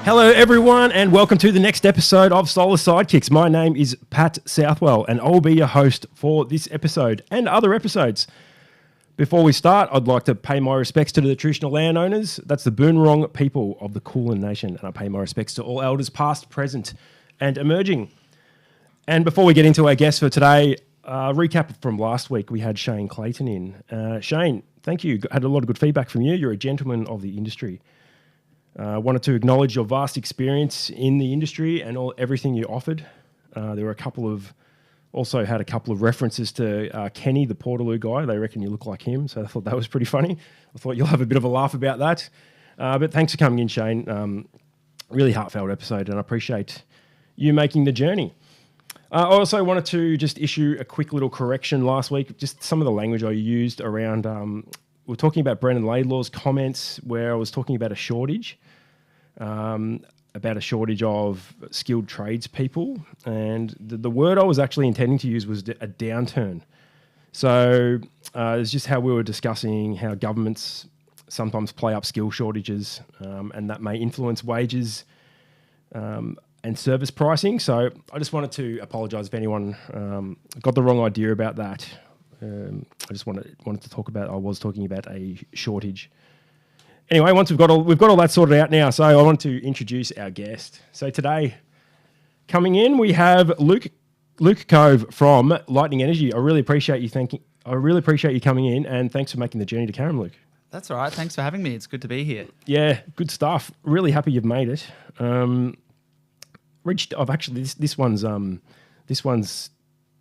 Hello, everyone, and welcome to the next episode of Solar Sidekicks. My name is Pat Southwell, and I'll be your host for this episode and other episodes. Before we start, I'd like to pay my respects to the traditional landowners. That's the Boonwurrung people of the Kulin Nation, and I pay my respects to all elders past, present, and emerging. And before we get into our guest for today, recap from last week, we had Shane Clayton in. Shane, thank you. Had a lot of good feedback from you. You're a gentleman of the industry. Wanted to acknowledge your vast experience in the industry and everything you offered. There were also had a couple of references to Kenny, the Portaloo guy. They reckon you look like him, so I thought that was pretty funny. I thought you'll have a bit of a laugh about that. But thanks for coming in, Shane. Really heartfelt episode, and I appreciate you making the journey. I also wanted to just issue a quick little correction last week, just some of the language I used around... we're talking about Brendan Laidlaw's comments where I was talking about a shortage. About a shortage of skilled tradespeople, and the word I was actually intending to use was a downturn. So it's just how we were discussing how governments sometimes play up skill shortages, and that may influence wages and service pricing. So I just wanted to apologise if anyone got the wrong idea about that. I just wanted to talk about. I was talking about a shortage. Anyway, once we've got all that sorted out now, so I want to introduce our guest. So today, coming in, we have Luke Cove from Lightning Energy. I really appreciate you coming in, and thanks for making the journey to Carrum, Luke. That's all right. Thanks for having me. It's good to be here. Yeah, good stuff. Really happy you've made it. This one's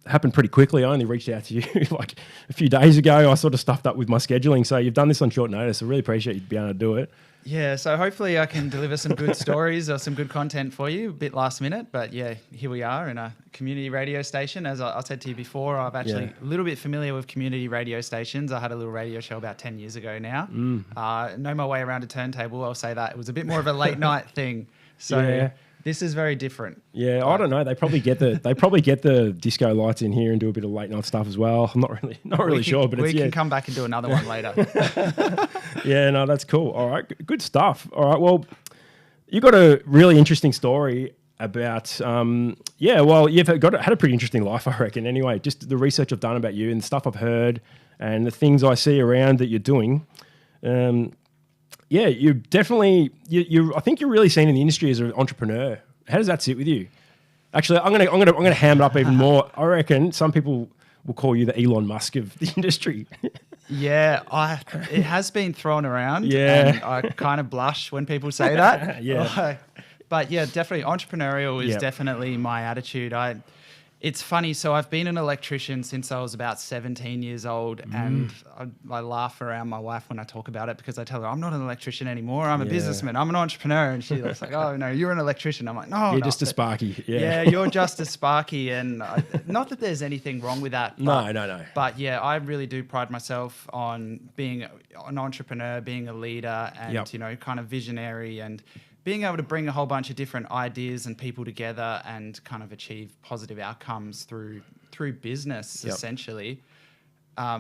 happened pretty quickly. I only reached out to you like a few days ago. I sort of stuffed up with my scheduling. So you've done this on short notice. I really appreciate you being able to do it. Yeah, so hopefully I can deliver some good stories or some good content for you, a bit last minute. But yeah, here we are in a community radio station. As I said to you before, I'm actually a little bit familiar with community radio stations. I had a little radio show about 10 years ago now. Know my way around a turntable. I'll say that. It was a bit more of a late night thing. So yeah. This is very different. Yeah, I don't know. They probably get the disco lights in here and do a bit of late night stuff as well. I'm not really sure, but we can come back and do another one later. Yeah, no, that's cool. All right, good stuff. All right, well, you got a really interesting story about you've had a pretty interesting life, I reckon. Anyway, just the research I've done about you and the stuff I've heard and the things I see around that you're doing. Yeah, you definitely. I think you're really seen in the industry as an entrepreneur. How does that sit with you? Actually, I'm gonna ham it up even more. I reckon some people will call you the Elon Musk of the industry. Yeah, it has been thrown around. Yeah, and I kind of blush when people say that. Yeah, but yeah, definitely entrepreneurial is definitely my attitude. It's funny. So I've been an electrician since I was about 17 years old, and I laugh around my wife when I talk about it because I tell her I'm not an electrician anymore. I'm a businessman. I'm an entrepreneur, and she's like, "Oh no, you're an electrician." I'm like, "No, you're just a sparky." Yeah, you're just a sparky, and not that there's anything wrong with that. But, no. But yeah, I really do pride myself on being an entrepreneur, being a leader, and kind of visionary and being able to bring a whole bunch of different ideas and people together and kind of achieve positive outcomes through business, essentially,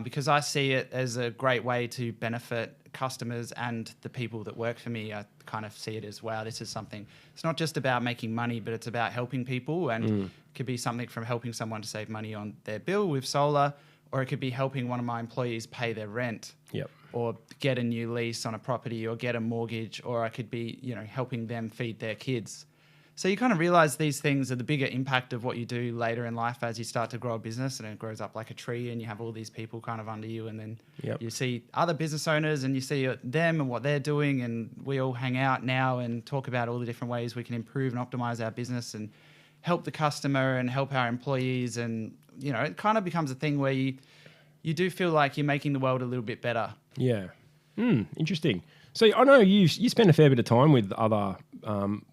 because I see it as a great way to benefit customers and the people that work for me. I kind of see it as, wow, this is something. It's not just about making money, but it's about helping people, and it could be something from helping someone to save money on their bill with solar, or it could be helping one of my employees pay their rent. Yep. Or get a new lease on a property, or get a mortgage, or I could be, helping them feed their kids. So you kind of realize these things are the bigger impact of what you do later in life as you start to grow a business, and it grows up like a tree, and you have all these people kind of under you, and then you see other business owners and you see them and what they're doing, and we all hang out now and talk about all the different ways we can improve and optimize our business and help the customer and help our employees. And, it kind of becomes a thing where you do feel like you're making the world a little bit better. Yeah. Interesting. So I know you spend a fair bit of time with other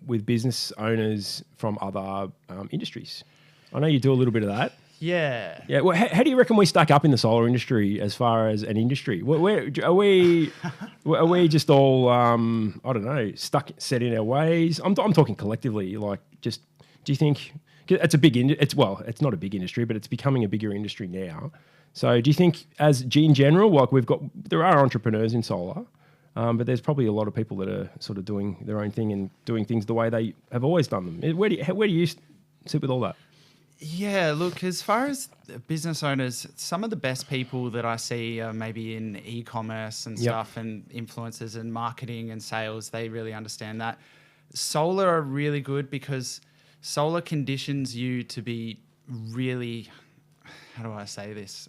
with business owners from other industries. I know you do a little bit of that. Yeah. Yeah. Well, how do you reckon we stack up in the solar industry as far as an industry? Where are we? Are we just all I don't know, set in our ways? I'm talking collectively. Like, just do you think it's a big? It's not a big industry, but it's becoming a bigger industry now. So do you think, in general, like there are entrepreneurs in solar, But there's probably a lot of people that are sort of doing their own thing and doing things the way they have always done them. Where do you sit with all that? Yeah, look, as far as business owners, some of the best people that I see are maybe in e-commerce and stuff and influencers and marketing and sales. They really understand that. Solar are really good because solar conditions you to be really, how do I say this?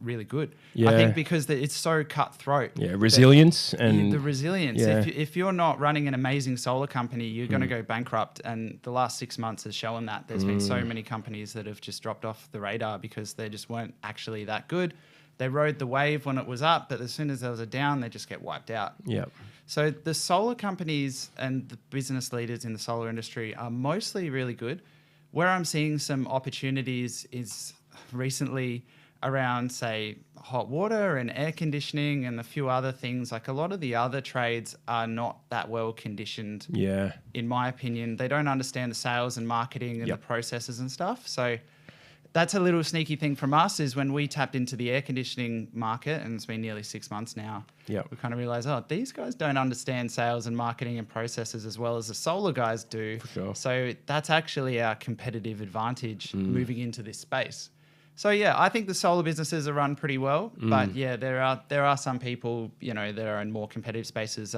Really good. Yeah. I think because it's so cutthroat. Yeah, resilience and the resilience. Yeah. If you're not running an amazing solar company, you're going to go bankrupt. And the last 6 months has shown that. There's been so many companies that have just dropped off the radar because they just weren't actually that good. They rode the wave when it was up, but as soon as there was a down, they just get wiped out. Yeah. So the solar companies and the business leaders in the solar industry are mostly really good. Where I'm seeing some opportunities is recently around, say, hot water and air conditioning and a few other things. Like a lot of the other trades are not that well conditioned. Yeah. In my opinion, they don't understand the sales and marketing and the processes and stuff. So that's a little sneaky thing from us is when we tapped into the air conditioning market, and it's been nearly 6 months now, we kind of realized, these guys don't understand sales and marketing and processes as well as the solar guys do. For sure. So that's actually our competitive advantage moving into this space. So yeah, I think the solar businesses are run pretty well, but yeah, there are some people, that are in more competitive spaces.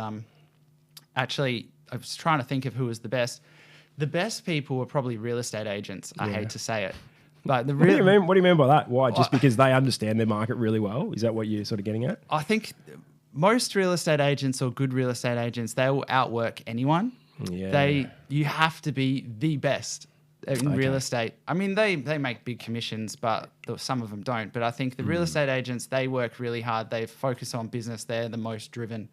Actually, I was trying to think of who was the best. The best people are probably real estate agents. I hate to say it, but What do you mean? What do you mean by that? Why? Just because they understand their market really well? Is that what you're sort of getting at? I think most real estate agents or good real estate agents, they will outwork anyone. Yeah. You have to be the best in real estate. I mean, they make big commissions, but some of them don't. But I think the real estate agents, they work really hard. They focus on business. They're the most driven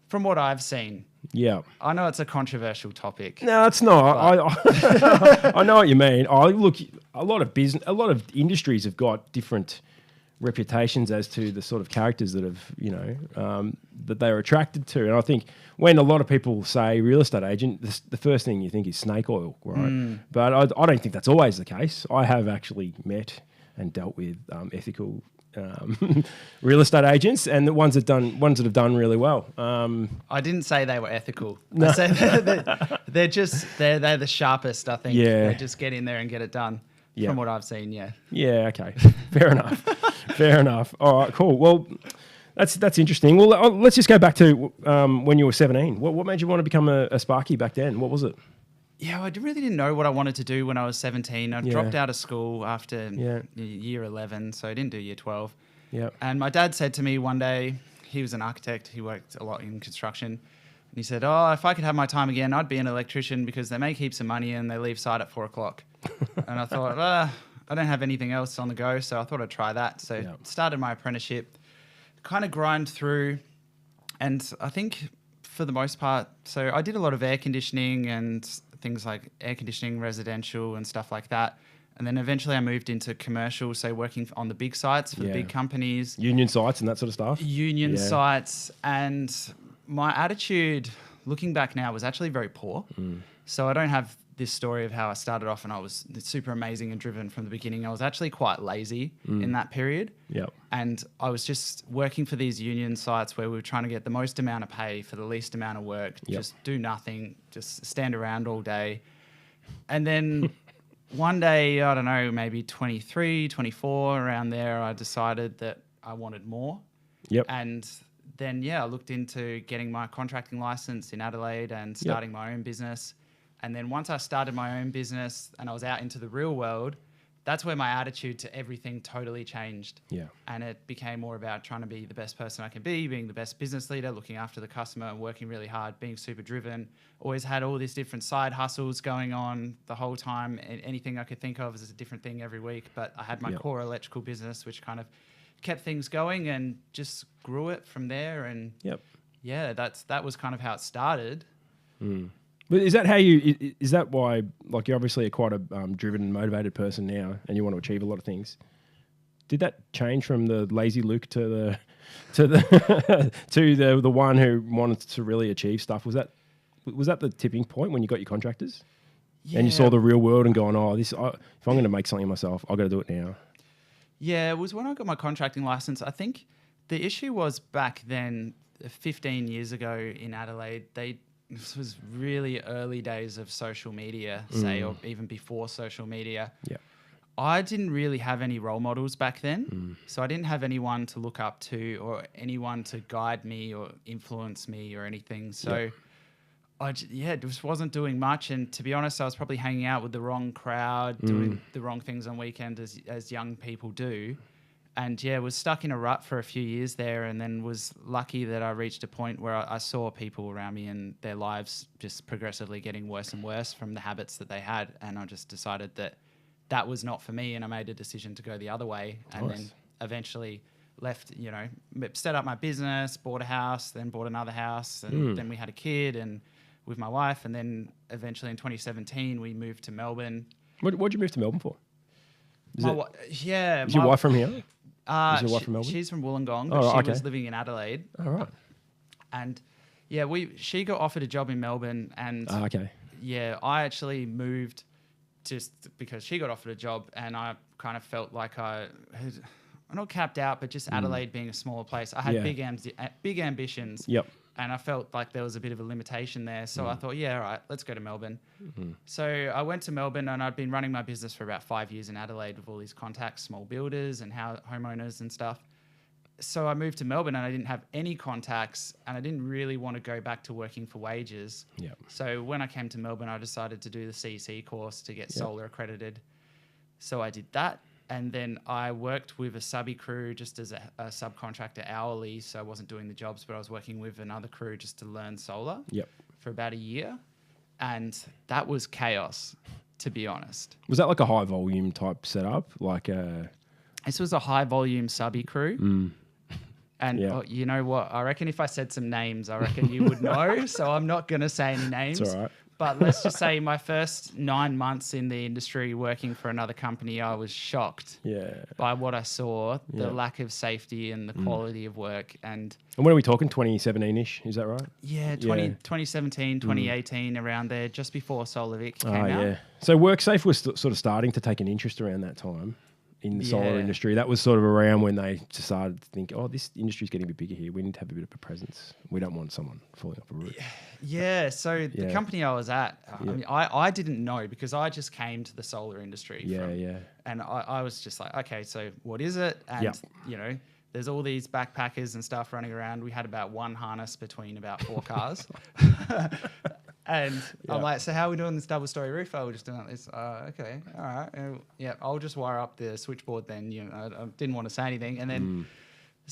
from what I've seen. Yeah. I know it's a controversial topic. No, it's not. I know what you mean. Look, a lot of industries have got different reputations as to the sort of characters that have, that they're attracted to. And I think when a lot of people say real estate agent, the first thing you think is snake oil, right? But I don't think that's always the case. I have actually met and dealt with ethical real estate agents, and the ones that have done really well. I didn't say they were ethical. No. I said they're the sharpest. I think. Yeah. They just get in there and get it done. Yeah. From what I've seen, yeah. Yeah. Okay. Fair enough. Fair enough. All right. Cool. Well, that's interesting. Well, let's just go back to when you were 17. What made you want to become a Sparky back then? What was it? Yeah, I really didn't know what I wanted to do when I was 17. I dropped out of school after year 11, so I didn't do year 12. Yeah. And my dad said to me one day, he was an architect, he worked a lot in construction, and he said, if I could have my time again, I'd be an electrician because they make heaps of money and they leave site at 4 o'clock. And I thought, I don't have anything else on the go, so I thought I'd try that. So started my apprenticeship, kind of grind through, and I think for the most part, so I did a lot of air conditioning and things like air conditioning, residential and stuff like that. And then eventually I moved into commercial, so working on the big sites for the big companies. Union sites and that sort of stuff? Union sites. And my attitude, looking back now, was actually very poor. So I don't have this story of how I started off and I was super amazing and driven from the beginning. I was actually quite lazy in that period. Yep. And I was just working for these union sites where we were trying to get the most amount of pay for the least amount of work, just do nothing, just stand around all day. And then one day, I don't know, maybe 23, 24, around there, I decided that I wanted more. Yep. And then, I looked into getting my contracting license in Adelaide and starting my own business. And then once I started my own business and I was out into the real world, that's where my attitude to everything totally changed. Yeah. And it became more about trying to be the best person I can be, being the best business leader, looking after the customer, working really hard, being super driven. Always had all these different side hustles going on the whole time. And anything I could think of is a different thing every week. But I had my core electrical business, which kind of kept things going and just grew it from there. And that was kind of how it started. But is that why, like, you're obviously quite a driven and motivated person now and you want to achieve a lot of things? Did that change from the lazy Luke to the one who wanted to really achieve stuff? Was that the tipping point when you got your contractors? Yeah. And you saw the real world and going, if I'm going to make something myself, I've got to do it now. Yeah, it was when I got my contracting license. I think the issue was back then, 15 years ago in Adelaide, this was really early days of social media, say, or even before social media. Yeah. I didn't really have any role models back then. So I didn't have anyone to look up to or anyone to guide me or influence me or anything. So just wasn't doing much. And to be honest, I was probably hanging out with the wrong crowd, doing the wrong things on weekends as young people do. And was stuck in a rut for a few years there, and then was lucky that I reached a point where I saw people around me and their lives just progressively getting worse and worse from the habits that they had. And I just decided that was not for me, and I made a decision to go the other way. And then eventually left, set up my business, bought a house, then bought another house, and then we had a kid and with my wife. And then eventually in 2017, we moved to Melbourne. What'd you move to Melbourne for? Is your wife from here? Is your wife from Melbourne? She's from Wollongong, but she was living in Adelaide. Oh, right. And she got offered a job in Melbourne, and I actually moved just because she got offered a job, and I kind of felt like I'm not capped out, but just Adelaide being a smaller place, I had big ambitions. Yep. And I felt like there was a bit of a limitation there. So I thought, all right, let's go to Melbourne. So I went to Melbourne, and I'd been running my business for about 5 years in Adelaide with all these contacts, small builders and homeowners and stuff. So I moved to Melbourne, and I didn't have any contacts, and I didn't really want to go back to working for wages. Yep. So when I came to Melbourne, I decided to do the CC course to get solar accredited. So I did that. And then I worked with a subby crew just as a subcontractor hourly. So I wasn't doing the jobs, but I was working with another crew just to learn solar for about a year. And that was chaos, to be honest. Was that like a high volume type setup? This was a high volume subby crew. And you know what? I reckon if I said some names, I reckon you would know. So I'm not going to say any names. It's all right. But let's just say my first 9 months in the industry working for another company, I was shocked by what I saw, the lack of safety and the quality of work. And when are we talking, 2017-ish? Is that right? Yeah, 2017, 2018, around there, just before Solar Vic came out. Yeah. So WorkSafe was sort of starting to take an interest around that time in the solar industry. That was sort of around when they decided to think, this industry's getting a bit bigger here. We need to have a bit of a presence. We don't want someone falling off a roof. Yeah. So the company I was at, I mean, I didn't know because I just came to the solar industry. And I was just like, okay, so what is it? And, there's all these backpackers and stuff running around. We had about one harness between about 4 cars. And I'm like, so how are we doing this double story roof? Oh, we're just doing this. Okay, all right. I'll just wire up the switchboard then. I didn't want to say anything. And then,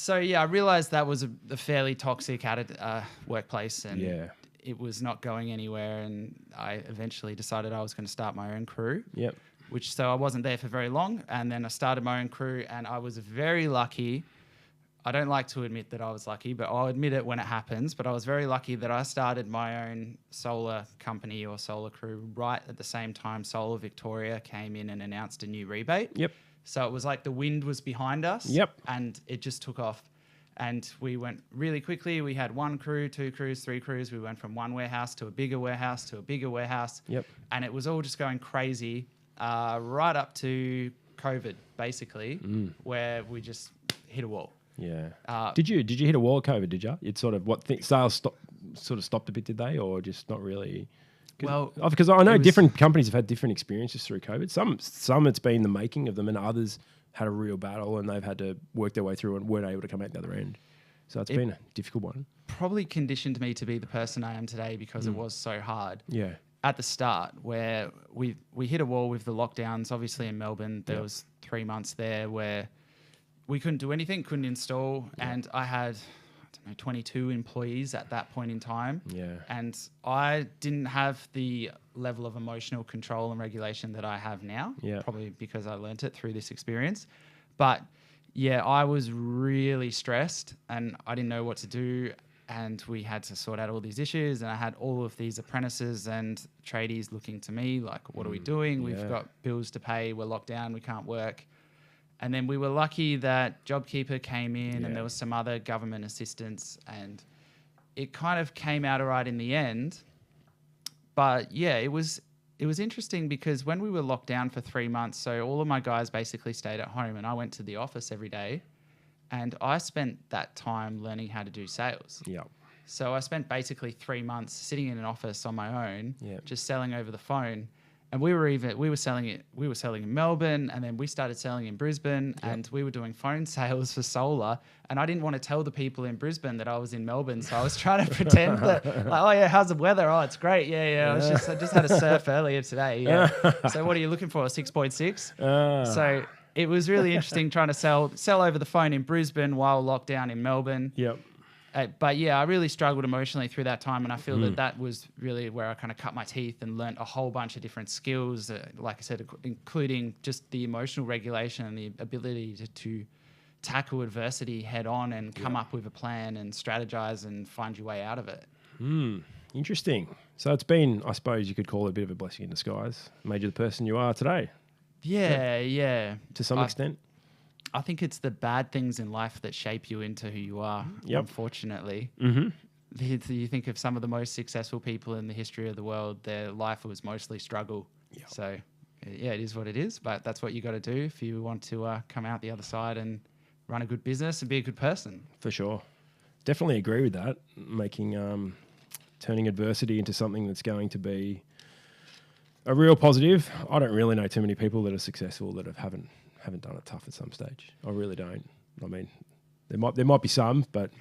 I realized that was a fairly toxic workplace, and it was not going anywhere. And I eventually decided I was going to start my own crew. Yep. So I wasn't there for very long. And then I started my own crew, and I was very lucky. I don't like to admit that I was lucky, but I'll admit it when it happens. But I was very lucky that I started my own solar company or solar crew right at the same time Solar Victoria came in and announced a new rebate. Yep. So it was like the wind was behind us. Yep. And it just took off. And we went really quickly. We had 1 crew, 2 crews, 3 crews. We went from one warehouse to a bigger warehouse to a bigger warehouse. Yep. And it was all just going crazy right up to COVID, basically, where we just hit a wall. Yeah. Did you hit a wall of COVID? Did you? It sort of sales stopped a bit, did they, or just not really? Because I know different companies have had different experiences through COVID. Some it's been the making of them, and others had a real battle and they've had to work their way through and weren't able to come out the other end. So it's been a difficult one. Probably conditioned me to be the person I am today because it was so hard. Yeah. At the start, where we hit a wall with the lockdowns. Obviously in Melbourne, there was 3 months there where we couldn't do anything, couldn't install, and I had 22 employees at that point in time. Yeah. And I didn't have the level of emotional control and regulation that I have now, probably because I learnt it through this experience. But I was really stressed and I didn't know what to do. And we had to sort out all these issues, and I had all of these apprentices and tradies looking to me like, what are we doing? We've got bills to pay. We're locked down. We can't work. And then we were lucky that JobKeeper came in and there was some other government assistance, and it kind of came out all right in the end. But it was interesting because when we were locked down for 3 months, so all of my guys basically stayed at home and I went to the office every day, And I spent that time learning how to do sales. Yeah. So I spent basically 3 months sitting in an office on my own, just selling over the phone. And we were selling in Melbourne, and then we started selling in Brisbane, and we were doing phone sales for solar. And I didn't want to tell the people in Brisbane that I was in Melbourne, so I was trying to pretend that, like, oh yeah, how's the weather? Oh, it's great. Yeah. I just had a surf earlier today. Yeah. So what are you looking for? 6.6. So it was really interesting trying to sell over the phone in Brisbane while locked down in Melbourne. Yep. But yeah, I really struggled emotionally through that time, and I feel that was really where I kind of cut my teeth and learnt a whole bunch of different skills, like I said, including just the emotional regulation and the ability to tackle adversity head on and come up with a plan and strategize and find your way out of it. Interesting. So it's been, I suppose you could call it a bit of a blessing in disguise, made you the person you are today. Yeah. To some extent. I think it's the bad things in life that shape you into who you are, unfortunately. You think of some of the most successful people in the history of the world, their life was mostly struggle. So, yeah, it is what it is, but that's what you got to do if you want to come out the other side and run a good business and be a good person. For sure. Definitely agree with that, turning adversity into something that's going to be a real positive. I don't really know too many people that are successful that haven't done it tough at some stage. I really don't. I mean, there might be some, but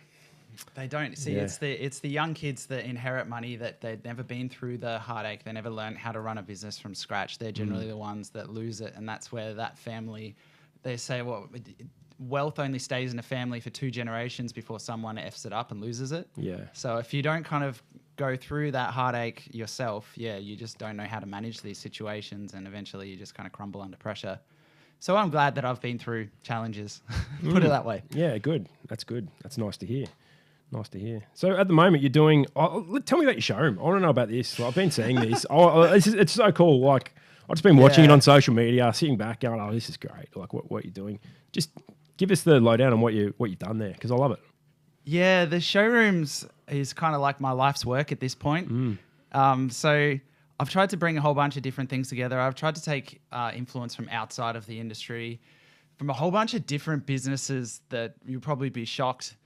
they don't. See, it's the young kids that inherit money that they've never been through the heartache. They never learned how to run a business from scratch. They're generally the ones that lose it, and that's where that family. They say, wealth only stays in a family for 2 generations before someone F's it up and loses it. Yeah. So if you don't kind of go through that heartache yourself, you just don't know how to manage these situations, and eventually you just kind of crumble under pressure. So I'm glad that I've been through challenges, put it that way. Yeah, good. That's good. That's nice to hear. So at the moment you're doing, tell me about your showroom. I want to know about this. I've been seeing this. It's so cool. Like I've just been watching it on social media, sitting back going, oh, this is great. Like what you're doing. Just give us the lowdown on what you've done there, because I love it. Yeah, the showrooms is kind of like my life's work at this point. So I've tried to bring a whole bunch of different things together. I've tried to take influence from outside of the industry, from a whole bunch of different businesses that you'll probably be shocked.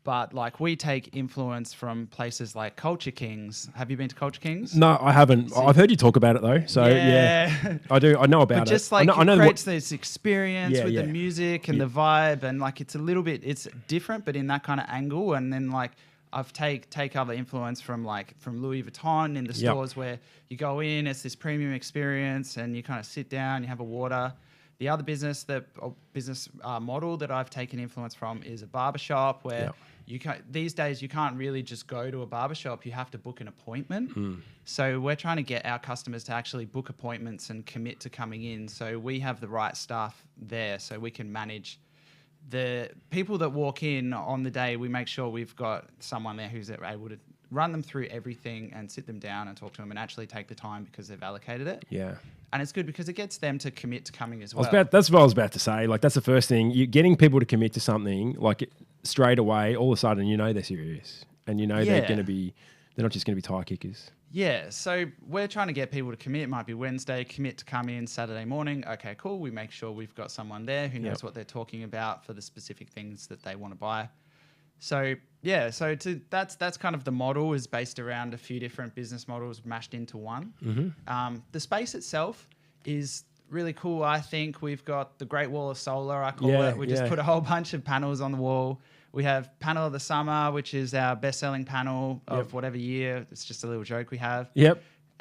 But like we take influence from places like Culture Kings. Have you been to Culture Kings? No, I haven't. I've heard you talk about it though. So yeah, I do. I know about it. Just like it creates this experience with the music and the vibe, and like it's it's different, but in that kind of angle. And then like I've take other influence from Louis Vuitton in the stores where you go in, it's this premium experience, and you kind of sit down, you have a water. The other business model that I've taken influence from is a barbershop where these days you can't really just go to a barbershop. You have to book an appointment. So we're trying to get our customers to actually book appointments and commit to coming in. So we have the right staff there so we can manage the people that walk in on the day. We make sure we've got someone there who's able to run them through everything and sit them down and talk to them and actually take the time because they've allocated it. Yeah. And it's good because it gets them to commit to coming as well. That's what I was about to say. Like, that's the first thing. You're getting people to commit to something, like, straight away, all of a sudden, they're serious. And they're not just going to be tire kickers. Yeah, so we're trying to get people to commit. It might be Wednesday, commit to come in Saturday morning. Okay, cool. We make sure we've got someone there who knows what they're talking about for the specific things that they want to buy. So yeah, that's kind of the model, is based around a few different business models mashed into one. The space itself is really cool. I think we've got the Great Wall of Solar, I call it. We just put a whole bunch of panels on the wall. We have Panel of the Summer, which is our best-selling panel of whatever year. It's just a little joke we have.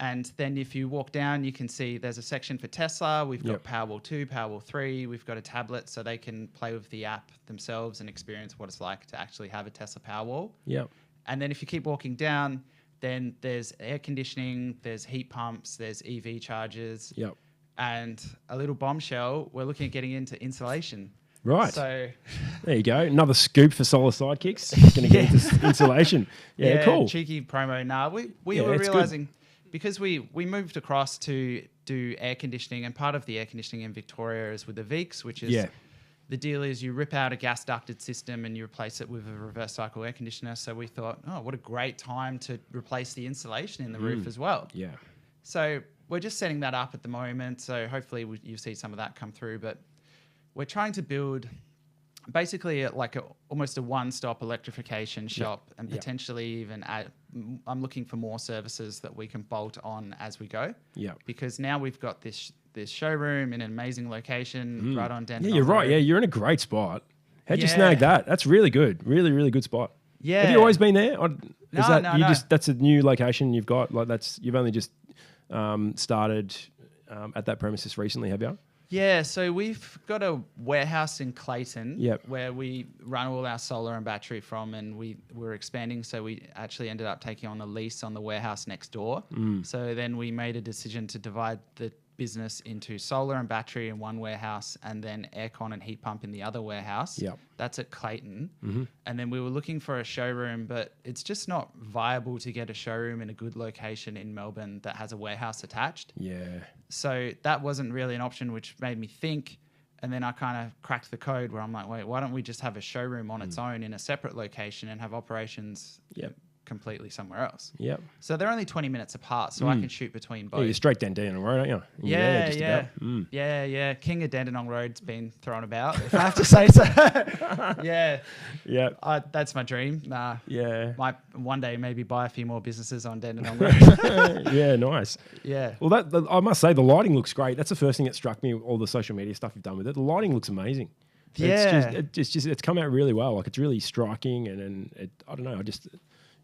And then if you walk down, you can see there's a section for Tesla. We've got Powerwall 2, Powerwall 3. We've got a tablet so they can play with the app themselves and experience what it's like to actually have a Tesla Powerwall. And then if you keep walking down, then there's air conditioning, there's heat pumps, there's EV chargers. And a little bombshell, we're looking at getting into insulation. Right. So there you go. Another scoop for Solar Sidekicks. Going to get into insulation. Yeah, cool. Cheeky promo. Nah, we were realizing... Good. Because we moved across to do air conditioning, and part of the air conditioning in Victoria is with the Vics, which is the deal is you rip out a gas ducted system and you replace it with a reverse cycle air conditioner. So we thought, oh, what a great time to replace the insulation in the roof as well. So we're just setting that up at the moment. So hopefully you'll see some of that come through. But we're trying to build basically almost a one-stop electrification shop, and potentially even I'm looking for more services that we can bolt on as we go. Yeah. Because now we've got this showroom in an amazing location right on Denton. Yeah, you're right. Yeah, you're in a great spot. How'd you snag that? That's really good. Really, really good spot. Yeah. Have you always been there? Or No. That's a new location you've got. You've only just started at that premises recently, have you? Yeah, so we've got a warehouse in Clayton Yep. where we run all our solar and battery from, and we're expanding. So we actually ended up taking on a lease on the warehouse next door. So then we made a decision to divide the business into solar and battery in one warehouse, and then aircon and heat pump in the other warehouse. Yep. That's at Clayton. And then we were looking for a showroom, but it's just not viable to get a showroom in a good location in Melbourne that has a warehouse attached. Yeah. So that wasn't really an option, which made me think. And then I kind of cracked the code where I'm like, wait, why don't we just have a showroom on its own in a separate location and have operations completely somewhere else? Yep. So they're only 20 minutes apart, so I can shoot between both. Yeah, you're straight down Dandenong Road, aren't you? Yeah. King of Dandenong Road's been thrown about, if I have to say so. Yeah. That's my dream. Might one day maybe buy a few more businesses on Dandenong Road. Yeah, nice. Yeah. Well, I must say the lighting looks great. That's the first thing that struck me. All the social media stuff you've done with it, the lighting looks amazing. Yeah. It's come out really well. Like it's really striking, and I don't know.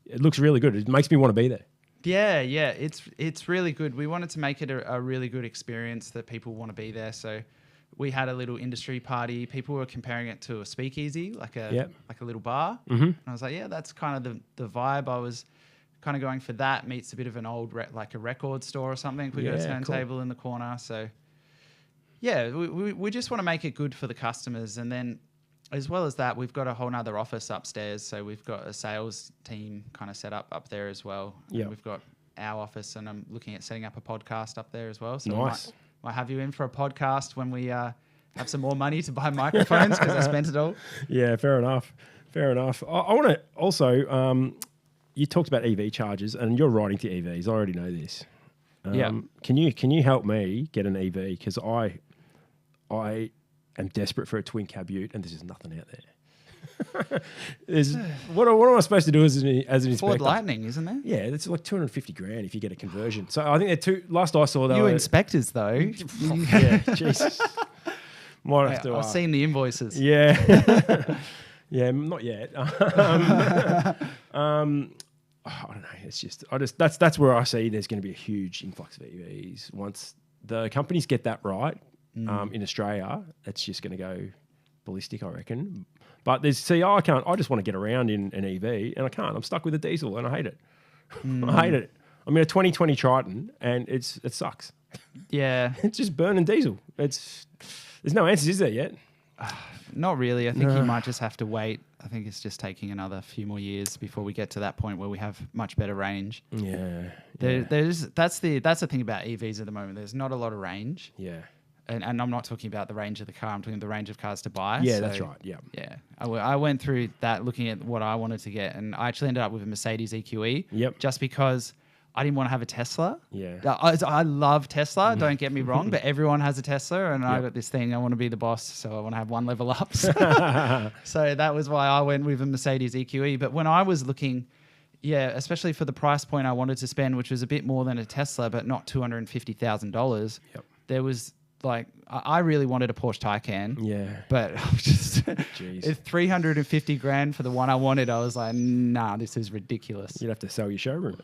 It looks really good. It makes me want to be there. Yeah, it's really good. We wanted to make it a really good experience that people want to be there. So we had a little industry party. People were comparing it to a speakeasy, like a little bar. And I was like, yeah, that's kind of the vibe. I was kind of going for that. Meets a bit of an old like a record store or something. We got a turntable in the corner. So yeah, we just want to make it good for the customers. And then as well as that, we've got a whole nother office upstairs. So we've got a sales team kind of set up there as well. Yeah. We've got our office, and I'm looking at setting up a podcast up there as well. So nice. we might have you in for a podcast when we have some more money to buy microphones because I spent it all. Yeah, fair enough. I want to also, you talked about EV chargers, and you're riding to EVs. I already know this. Can you help me get an EV? Because I am desperate for a twin cab ute, and there's just nothing out there. What am I supposed to do as an inspector? Ford Lightning, isn't there? Yeah, it's like $250,000 if you get a conversion. So I think they're two. Last I saw, You inspectors though. Yeah, Jesus. Might have to. I've seen the invoices. Yeah, yeah, not yet. I don't know. It's just that's where I see there's going to be a huge influx of EVs once the companies get that right. In Australia, it's just going to go ballistic, I reckon. But I just want to get around in an EV, and I can't. I'm stuck with a diesel, and I hate it. I hate it. I'm in a 2020 Triton, and it sucks. Yeah. It's just burning diesel. There's no answers, is there yet? Not really. I think you might just have to wait. I think it's just taking another few more years before we get to that point where we have much better range. Yeah. That's the thing about EVs at the moment. There's not a lot of range. Yeah. And I'm not talking about the range of the car. I'm talking the range of cars to buy. Yeah, that's right. Yeah. Yeah. I went through that looking at what I wanted to get, and I actually ended up with a Mercedes EQE. Yep. Just because I didn't want to have a Tesla. Yeah. I love Tesla. Don't get me wrong, but everyone has a Tesla, and I got this thing. I want to be the boss, so I want to have one level up. So that was why I went with a Mercedes EQE. But when I was looking, especially for the price point I wanted to spend, which was a bit more than a Tesla, but not $250,000. Yep. There was I really wanted a Porsche Taycan. Yeah. But I was just $350,000 for the one I wanted. I was like, nah, this is ridiculous. You'd have to sell your showroom.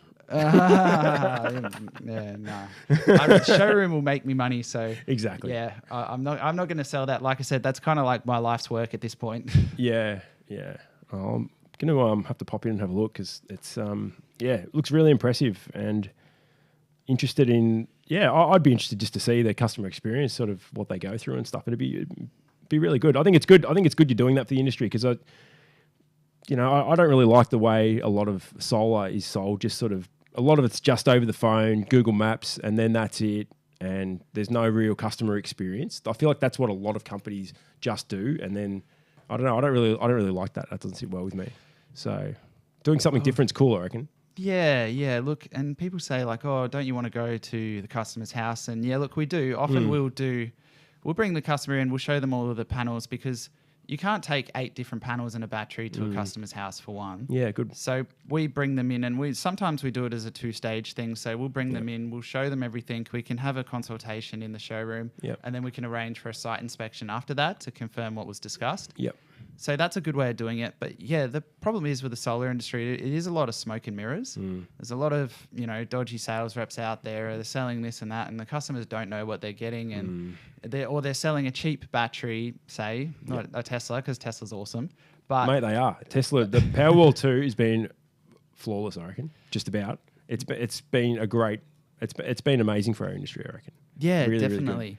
Showroom will make me money, so exactly. Yeah, I'm not going to sell that. Like I said, that's kind of like my life's work at this point. Yeah. I'm gonna have to pop in and have a look because it's it looks really impressive and interested in. Yeah, I'd be interested just to see the customer experience, sort of what they go through and stuff. It'd be really good. I think it's good. You're doing that for the industry because I don't really like the way a lot of solar is sold. Just sort of a lot of it's just over the phone, Google Maps, and then that's it. And there's no real customer experience. I feel like that's what a lot of companies just do. And then I don't know. I don't really like that. That doesn't sit well with me. So doing something different is cool, I reckon. Yeah. Look, and people say like, oh, don't you want to go to the customer's house? And yeah, look, we do. Often we'll bring the customer in, we'll show them all of the panels because, you can't take 8 different panels and a battery to a customer's house for one. Yeah, good. So we bring them in, and sometimes we do it as a 2-stage thing. So we'll bring them in, we'll show them everything. We can have a consultation in the showroom, and then we can arrange for a site inspection after that to confirm what was discussed. Yep. So that's a good way of doing it. But yeah, the problem is with the solar industry, it is a lot of smoke and mirrors. There's a lot of, dodgy sales reps out there. They're selling this and that, and the customers don't know what they're getting. And they're selling a cheap battery, say, not a Tesla, because Tesla's awesome. But Mate, they are. Tesla, the Powerwall 2 has been flawless, I reckon. Just about. It's been it's been amazing for our industry, I reckon. Yeah, really, definitely.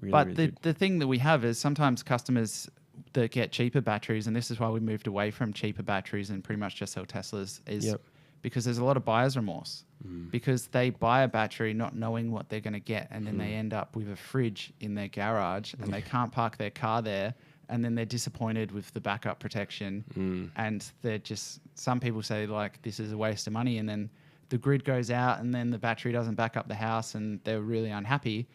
But the thing that we have is sometimes customers that get cheaper batteries, and this is why we moved away from cheaper batteries and pretty much just sell Teslas, is because there's a lot of buyer's remorse. Because they buy a battery not knowing what they're going to get, and then they end up with a fridge in their garage, and they can't park their car there, and then they're disappointed with the backup protection. And they're just, some people say, like, this is a waste of money, and then the grid goes out, and then the battery doesn't back up the house, and they're really unhappy.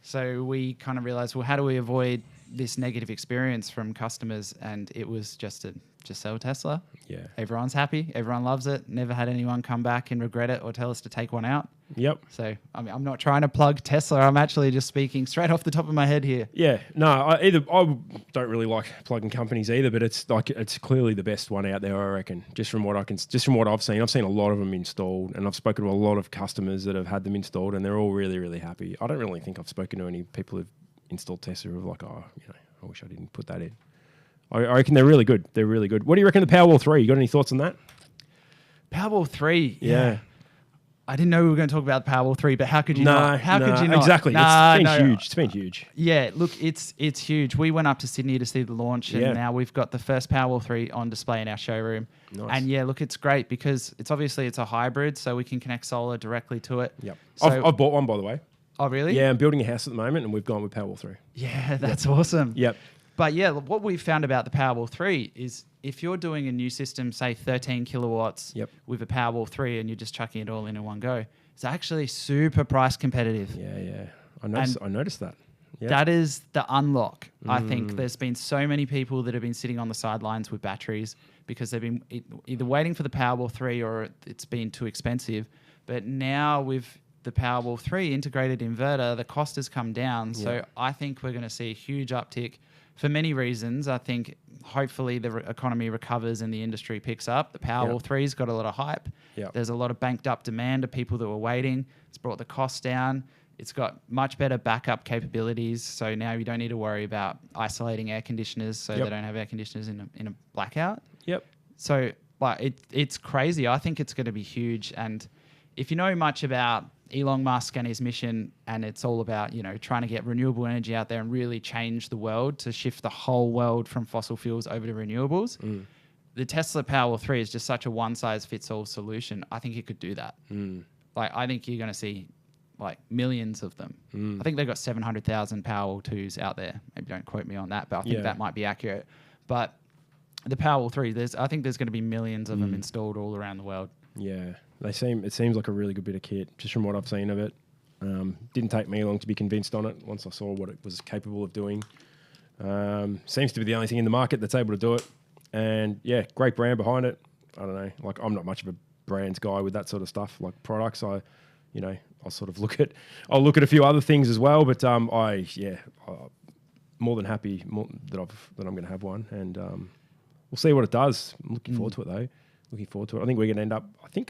So we kind of realized, well, how do we avoid this negative experience from customers? And it was just sell Tesla. Yeah. Everyone's happy. Everyone loves it. Never had anyone come back and regret it or tell us to take one out. Yep. So, I mean, I'm not trying to plug Tesla. I'm actually just speaking straight off the top of my head here. Yeah. No, I don't really like plugging companies either, but it's clearly the best one out there, I reckon. Just from what I've seen a lot of them installed, and I've spoken to a lot of customers that have had them installed, and they're all really, really happy. I don't really think I've spoken to any people who've installed Tesla who are like, I wish I didn't put that in. I reckon they're really good. They're really good. What do you reckon of the Powerwall 3? You got any thoughts on that? Powerwall 3? Yeah. I didn't know we were going to talk about the Powerwall 3, but how could you not? How could you not? Exactly. It's been huge. It's been huge. Yeah, look, it's huge. We went up to Sydney to see the launch, and now we've got the first Powerwall 3 on display in our showroom. Nice. And yeah, look, it's great because it's a hybrid, so we can connect solar directly to it. Yep. So, I've bought one, by the way. Oh, really? Yeah, I'm building a house at the moment, and we've gone with Powerwall 3. Yeah, that's awesome. Yep. But yeah, what we've found about the Powerwall 3 is if you're doing a new system, say 13 kilowatts with a Powerwall 3, and you're just chucking it all in one go, it's actually super price competitive. Yeah. I noticed that. Yep. That is the unlock. I think there's been so many people that have been sitting on the sidelines with batteries because they've been either waiting for the Powerwall 3 or it's been too expensive. But now with the Powerwall 3 integrated inverter, the cost has come down. So I think we're going to see a huge uptick for many reasons. I think hopefully the economy recovers and the industry picks up. The Powerwall 3's got a lot of hype. There's a lot of banked up demand of people that were waiting. It's brought the cost down. It's got much better backup capabilities. So now you don't need to worry about isolating air conditioners so they don't have air conditioners in a blackout. So it's crazy. I think it's going to be huge. And if you know much about Elon Musk and his mission, and it's all about, trying to get renewable energy out there and really change the world to shift the whole world from fossil fuels over to renewables. The Tesla Powerwall 3 is just such a one-size-fits-all solution. I think it could do that. I think you're going to see millions of them. I think they've got 700,000 Powerwall 2s out there. Maybe don't quote me on that, but I think that might be accurate. But the Powerwall 3, I think there's going to be millions of them installed all around the world. Yeah. It seems like a really good bit of kit, just from what I've seen of it. Didn't take me long to be convinced on it once I saw what it was capable of doing. Seems to be the only thing in the market that's able to do it. And yeah, great brand behind it. I don't know, I'm not much of a brands guy with that sort of stuff, like products. I'll sort of look at a few other things as well. But I'm more than happy that I'm going to have one, and we'll see what it does. I'm looking forward to it though. Looking forward to it. I think I'm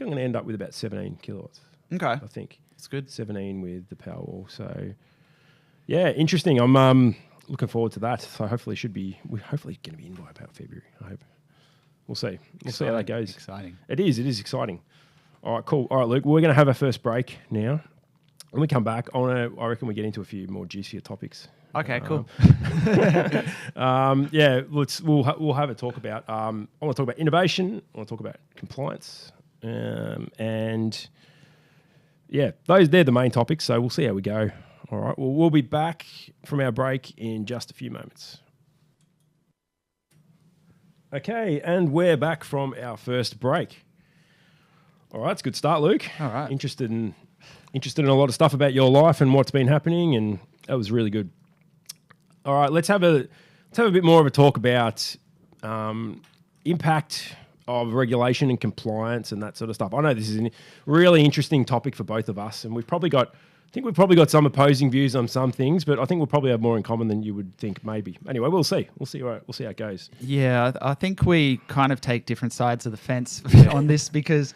going to end up with about 17 kilowatts. Okay. I think. It's good. 17 with the Powerwall. So, yeah, interesting. I'm looking forward to that. So hopefully we're hopefully going to be in by about February, I hope. We'll see. We'll see how that goes. Exciting. It is exciting. All right, cool. All right, Luke, we're going to have our first break now. When we come back, I reckon we get into a few more juicier topics. Okay, cool. We'll have a talk about. I want to talk about innovation. I want to talk about compliance, and they're the main topics. So we'll see how we go. All right. Well, we'll be back from our break in just a few moments. Okay, and we're back from our first break. All right, it's a good start, Luke. All right. Interested in a lot of stuff about your life and what's been happening, and that was really good. All right, let's have a let's have a bit more of a talk about impact of regulation and compliance and that sort of stuff. I know this is a really interesting topic for both of us, and we've probably got some opposing views on some things, but I think we'll probably have more in common than you would think, maybe. Anyway, we'll see. We'll see how it goes. Yeah, I think we kind of take different sides of the fence on this because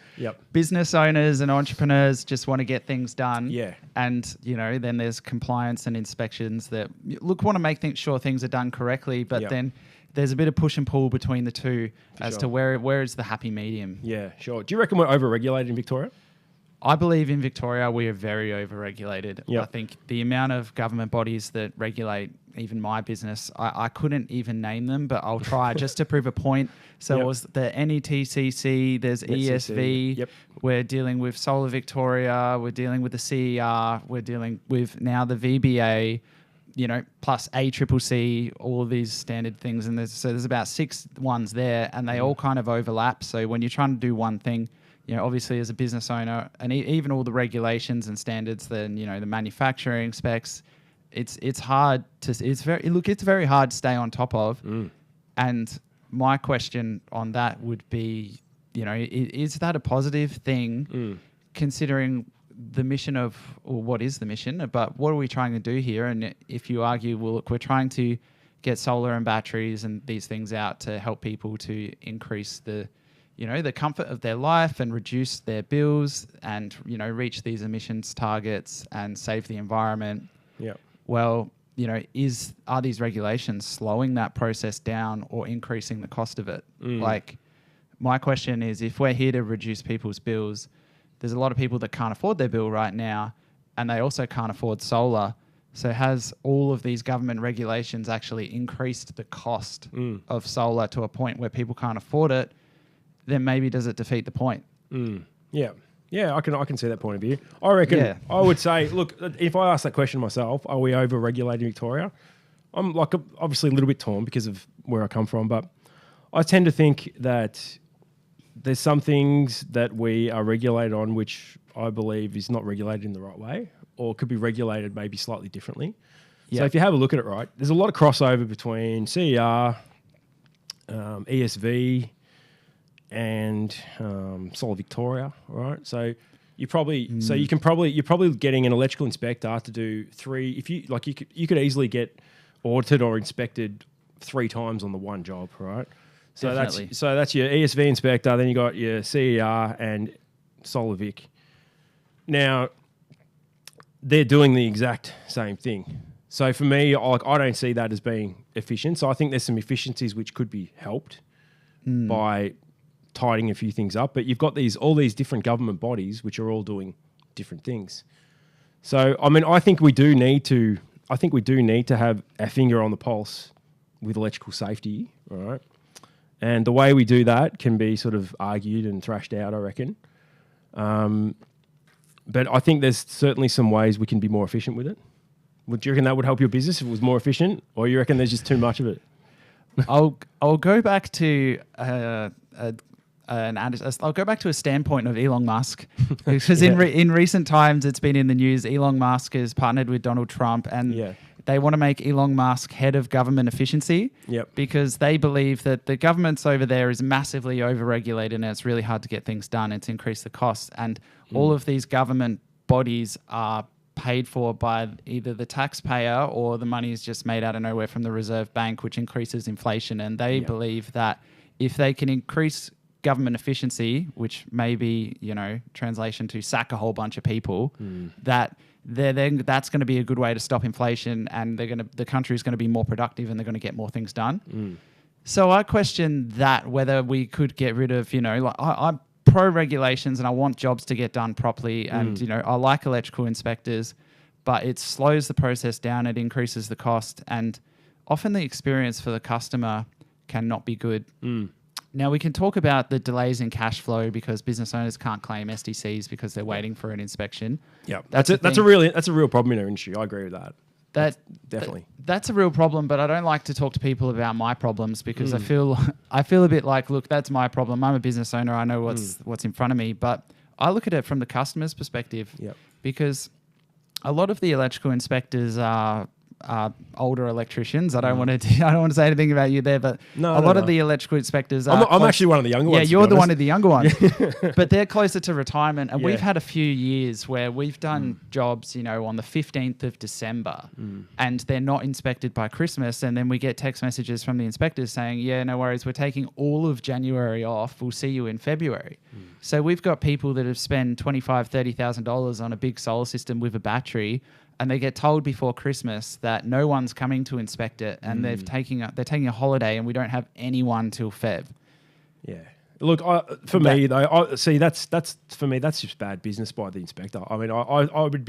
business owners and entrepreneurs just want to get things done. Yeah. And, then there's compliance and inspections that, want to make sure things are done correctly, but then there's a bit of push and pull between the two to where is the happy medium. Yeah, sure. Do you reckon we're over-regulated in Victoria? I believe in Victoria we are very over-regulated. Yep. I think the amount of government bodies that regulate even my business, I couldn't even name them, but I'll try just to prove a point. So it was the NETCC, there's ESV, we're dealing with Solar Victoria, we're dealing with the CER, we're dealing with now the VBA, plus ACCC, all of these standard things. And there's about 6 ones there, and they all kind of overlap. So when you're trying to do one thing, obviously as a business owner, and even all the regulations and standards, then the manufacturing specs, it's hard to it's very hard to stay on top of. And my question on that would be, is that a positive thing, considering the mission of, or what is the mission, but what are we trying to do here? And if you argue, well, look, we're trying to get solar and batteries and these things out to help people to increase the comfort of their life and reduce their bills and, reach these emissions targets and save the environment. Yeah. Well, are these regulations slowing that process down or increasing the cost of it? Like, my question is, if we're here to reduce people's bills, there's a lot of people that can't afford their bill right now, and they also can't afford solar. So has all of these government regulations actually increased the cost of solar to a point where people can't afford it? Then maybe does it defeat the point? Yeah, I can see that point of view. I reckon I would say, look, if I ask that question myself, are we over-regulating Victoria? I'm obviously a little bit torn because of where I come from, but I tend to think that there's some things that we are regulated on which I believe is not regulated in the right way, or could be regulated maybe slightly differently. So if you have a look at it, right, there's a lot of crossover between CER, ESV, and Solar Victoria, right? So you're probably getting an electrical inspector to do 3. If you could easily get audited or inspected 3 times on the one job, right? So that's your ESV inspector. Then you got your CER and Solar Vic. Now they're doing the exact same thing. So for me, I don't see that as being efficient. So I think there's some efficiencies which could be helped by tidying a few things up. But you've got all these different government bodies which are all doing different things. So I mean, I think we do need to have a finger on the pulse with electrical safety, all right? And the way we do that can be sort of argued and thrashed out, I reckon. But I think there's certainly some ways we can be more efficient with it. Would you reckon that would help your business if it was more efficient, or you reckon there's just too much of it? I'll go back to I'll go back to a standpoint of Elon Musk, because in recent times it's been in the news. Elon Musk has partnered with Donald Trump, and they want to make Elon Musk head of government efficiency because they believe that the government's over there is massively overregulated and it's really hard to get things done. It's increased the costs, and all of these government bodies are paid for by either the taxpayer or the money is just made out of nowhere from the Reserve Bank, which increases inflation. And they believe that if they can increase government efficiency, which may be, translation to sack a whole bunch of people, that's going to be a good way to stop inflation, and the country is going to be more productive and they're going to get more things done. So I question that, whether we could get rid of, I'm pro regulations and I want jobs to get done properly, and I like electrical inspectors, but it slows the process down, it increases the cost, and often the experience for the customer cannot be good. Now, we can talk about the delays in cash flow because business owners can't claim SDCs because they're waiting for an inspection. Yeah, that's a real problem in our industry. I agree with that. Definitely. That's a real problem, but I don't like to talk to people about my problems because I feel a bit like, look, that's my problem. I'm a business owner. I know what's in front of me, but I look at it from the customer's perspective because a lot of the electrical inspectors are older electricians. I don't want to say anything about you there, but a lot of the electrical inspectors are. I'm actually one of the younger ones. Yeah, you're the one of the younger ones, but they're closer to retirement. And we've had a few years where we've done jobs, you know, on the 15th of December, and they're not inspected by Christmas, and then we get text messages from the inspectors saying, "Yeah, no worries, we're taking all of January off. We'll see you in February." So we've got people that have spent $25,000-$30,000 on a big solar system with a battery, and they get told before Christmas that no one's coming to inspect it, and they're taking a holiday, and we don't have anyone till Feb. Yeah. Look, for me though, that's for me that's just bad business by the inspector. I mean, I'd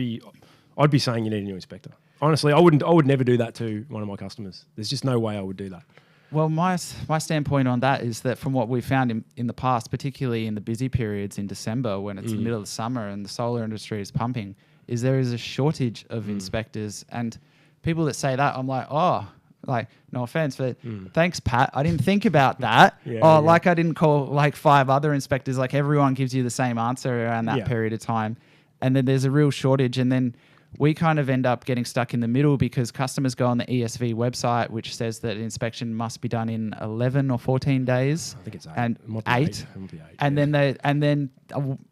be saying you need a new inspector. Honestly, I would never do that to one of my customers. There's just no way I would do that. Well, my standpoint on that is that from what we've found in the past, particularly in the busy periods in December when it's the middle of the summer and the solar industry is pumping, is there is a shortage of inspectors. And people that say that, I'm like, oh, like, no offense, but thanks, Pat. I didn't think about that. Like I didn't call like 5 other inspectors. Like everyone gives you the same answer around that period of time. And then there's a real shortage. And then we kind of end up getting stuck in the middle because customers go on the ESV website, which says that an inspection must be done in 11 or 14 days. I think it's 8. And it might be 8. It might be 8, And then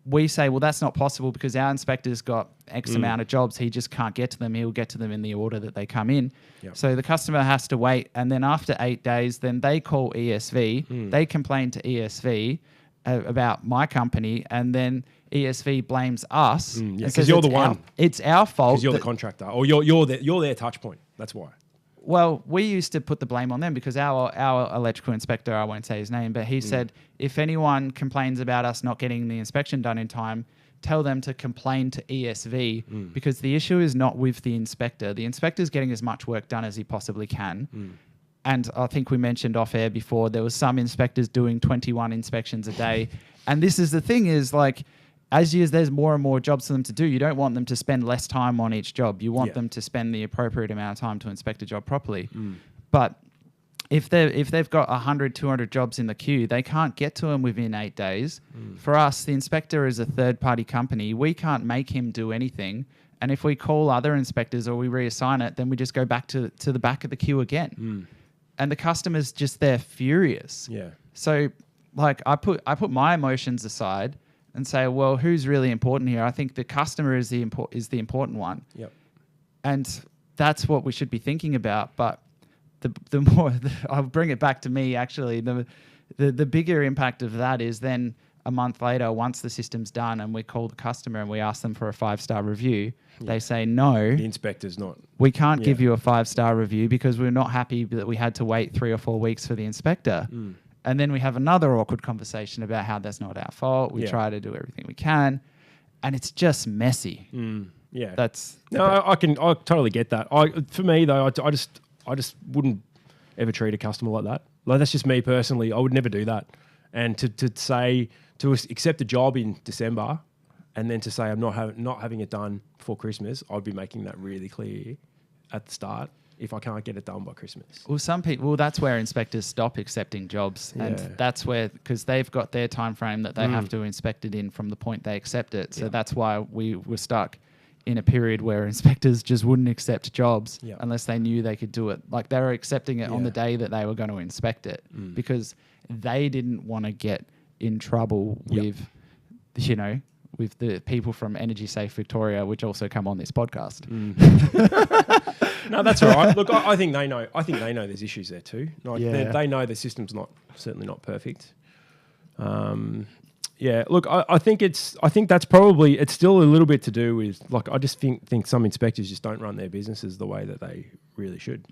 we say, well, that's not possible because our inspector's got X amount of jobs. He just can't get to them. He'll get to them in the order that they come in. Yep. So the customer has to wait. And then after 8 days, then they call ESV. They complain to ESV about my company, and then ESV blames us because you're the one. It's our fault because you're the contractor, or you're their touch point. That's why. Well, we used to put the blame on them because our electrical inspector, I won't say his name, but he said if anyone complains about us not getting the inspection done in time, tell them to complain to ESV because the issue is not with the inspector. The inspector's getting as much work done as he possibly can. And I think we mentioned off air before, there was some inspectors doing 21 inspections a day. And this is the thing is like, as there's more and more jobs for them to do, you don't want them to spend less time on each job. You want them to spend the appropriate amount of time to inspect a job properly. But if they've got 100, 200 jobs in the queue, they can't get to them within 8 days. For us, the inspector is a third-party company. We can't make him do anything. And if we call other inspectors or we reassign it, then we just go back to the back of the queue again. And the customer's just they're furious. Yeah. So like I put my emotions aside and say, well, who's really important here? I think the customer is the important one. Yep. And that's what we should be thinking about. But the more I'll bring it back to me actually. The bigger impact of that is then a month later, once the system's done and we call the customer and we ask them for a 5-star review, they say no. The inspector's not. We can't give you a 5-star review because we're not happy that we had to wait 3 or 4 weeks for the inspector. And then we have another awkward conversation about how that's not our fault. We try to do everything we can, and it's just messy. Yeah, I totally get that. For me though, I just wouldn't ever treat a customer like that. Like that's just me personally. I would never do that. And to accept a job in December, and then to say I'm not having it done before Christmas, I'd be making that really clear at the start. If I can't get it done by Christmas. Well, some people, that's where inspectors stop accepting jobs. And that's where, because they've got their time frame that they have to inspect it in from the point they accept it. So that's why we were stuck in a period where inspectors just wouldn't accept jobs unless they knew they could do it. Like they were accepting it on the day that they were going to inspect it because they didn't want to get in trouble with, with the people from Energy Safe Victoria, which also come on this podcast. No, that's all right. Look, I think they know. I think they know there's issues there too. Like they know the system's certainly not perfect. Look, I think that's probably it's still a little bit to do with like I just think some inspectors just don't run their businesses the way that they really should.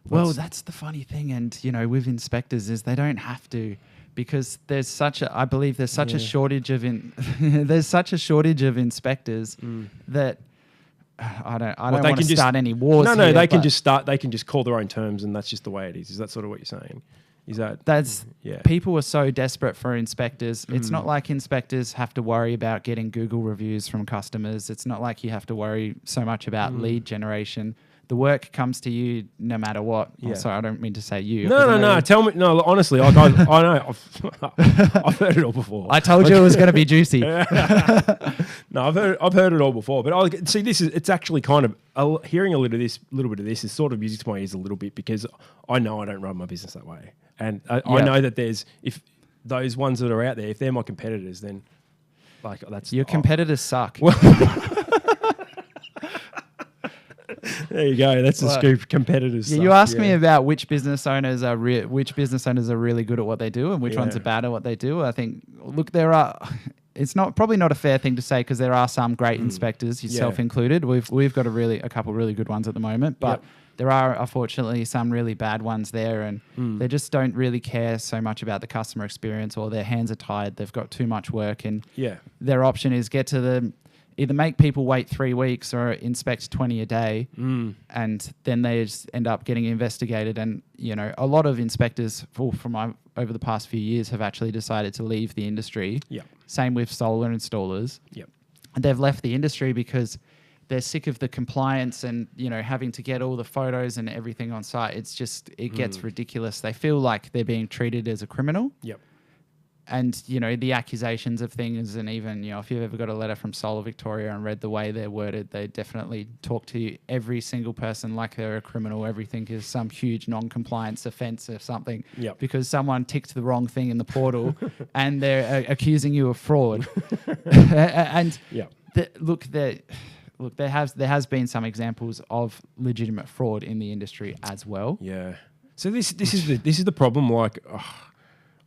Well, that's the funny thing, and with inspectors is they don't have to. Because there's such a shortage of there's such a shortage of inspectors that I don't want to start any wars. No, they can just call their own terms, and that's just the way it is. Is that sort of what you're saying? People are so desperate for inspectors. It's not like inspectors have to worry about getting Google reviews from customers. It's not like you have to worry so much about lead generation. the work comes to you no matter what. Yeah. Sorry, I don't mean to say you. No. Tell me. No, honestly, like I know. I've heard it all before. I told you it was going to be juicy. No, I've heard it all before. But I see it's actually kind of hearing a little bit of this is sort of music to my ears a little bit, because I know I don't run my business that way, and I know that if those ones that are out there, if they're my competitors, then like that's your competitors suck. Well, there you go. That's the scoop. Competitors. Yeah, you asked me about which business owners are really good at what they do and which ones are bad at what they do. I think, look, it's probably not a fair thing to say, because there are some great inspectors, yourself included. We've got a couple really good ones at the moment, but there are unfortunately some really bad ones there, and they just don't really care so much about the customer experience, or their hands are tied. They've got too much work, and their option is get to the either make people wait 3 weeks or inspect 20 a day, and then they just end up getting investigated. And a lot of inspectors from over the past few years have actually decided to leave the industry. Same with solar installers. And they've left the industry because they're sick of the compliance and having to get all the photos and everything on site. It gets ridiculous. They feel like they're being treated as a criminal. And, the accusations of things, and even, if you've ever got a letter from Solar Victoria and read the way they're worded, they definitely talk to every single person like they're a criminal. Everything is some huge non-compliance offence or something, because someone ticked the wrong thing in the portal and they're accusing you of fraud. And there has been some examples of legitimate fraud in the industry as well. Yeah. So this is the problem. Like,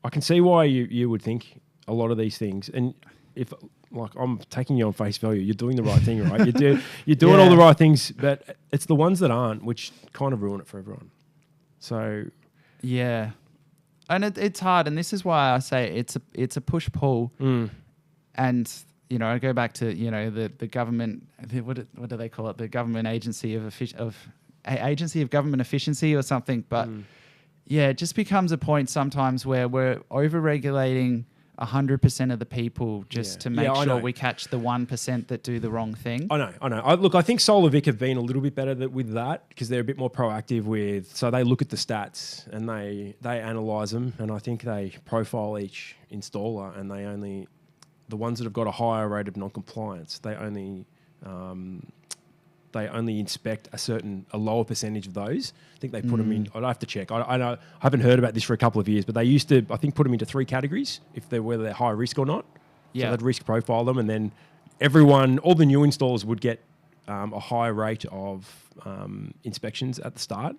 I can see why you would think a lot of these things, and if like I'm taking you on face value, you're doing the right thing, right? You're doing all the right things, but it's the ones that aren't, which kind of ruin it for everyone. So yeah, and it's hard, and this is why I say it's a push pull, and I go back to the government. What do they call it? The government agency agency of government efficiency or something, but. Yeah, it just becomes a point sometimes where we're over-regulating 100% of the people just to make sure we catch the 1% that do the wrong thing. I know. Look, I think Solar Vic have been a little bit better with that, because they're a bit more proactive so they look at the stats and they analyse them, and I think they profile each installer, and the ones that have got a higher rate of non-compliance, they only inspect a lower percentage of those. I think they put them in. I'd have to check. I know I haven't heard about this for a couple of years, but they used to, I think, put them into 3 categories whether they're high risk or not. So they'd risk profile them, and then all the new installers would get a high rate of inspections at the start,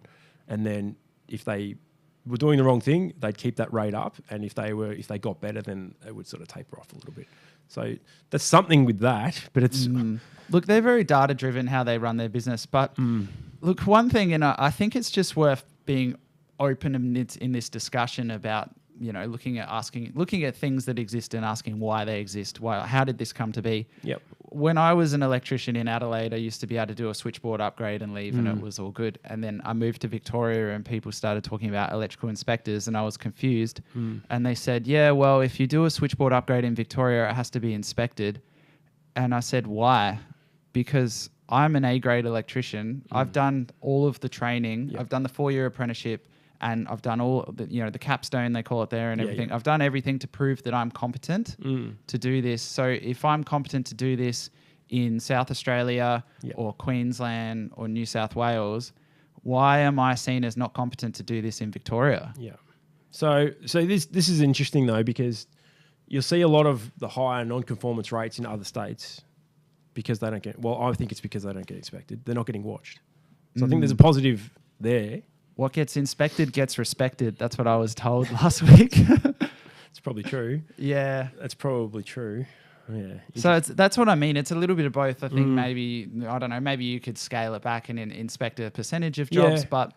and then if they were doing the wrong thing, they'd keep that rate up, and if they got better, then it would sort of taper off a little bit. So there's something with that, but it's... Look, they're very data-driven how they run their business. But look, one thing, and I think it's just worth being open in this discussion about, looking at things that exist and asking why they exist. How did this come to be? When I was an electrician in Adelaide, I used to be able to do a switchboard upgrade and leave, and it was all good. And then I moved to Victoria, and people started talking about electrical inspectors, and I was confused. And they said, well, if you do a switchboard upgrade in Victoria, it has to be inspected. And I said, why? Because I'm an A-grade electrician. I've done all of the training. I've done the 4-year apprenticeship, and I've done all the capstone, they call it there, and everything. I've done everything to prove that I'm competent to do this. So if I'm competent to do this in South Australia or Queensland or New South Wales, why am I seen as not competent to do this in Victoria? So this is interesting though, because you'll see a lot of the higher non-conformance rates in other states because they don't get... Well, I think it's because they don't get inspected. They're not getting watched. So I think there's a positive there. What gets inspected gets respected. That's what I was told last week. It's probably true. Yeah. That's probably true. Yeah. So that's what I mean. It's a little bit of both. I think maybe, I don't know, maybe you could scale it back and inspect a percentage of jobs, but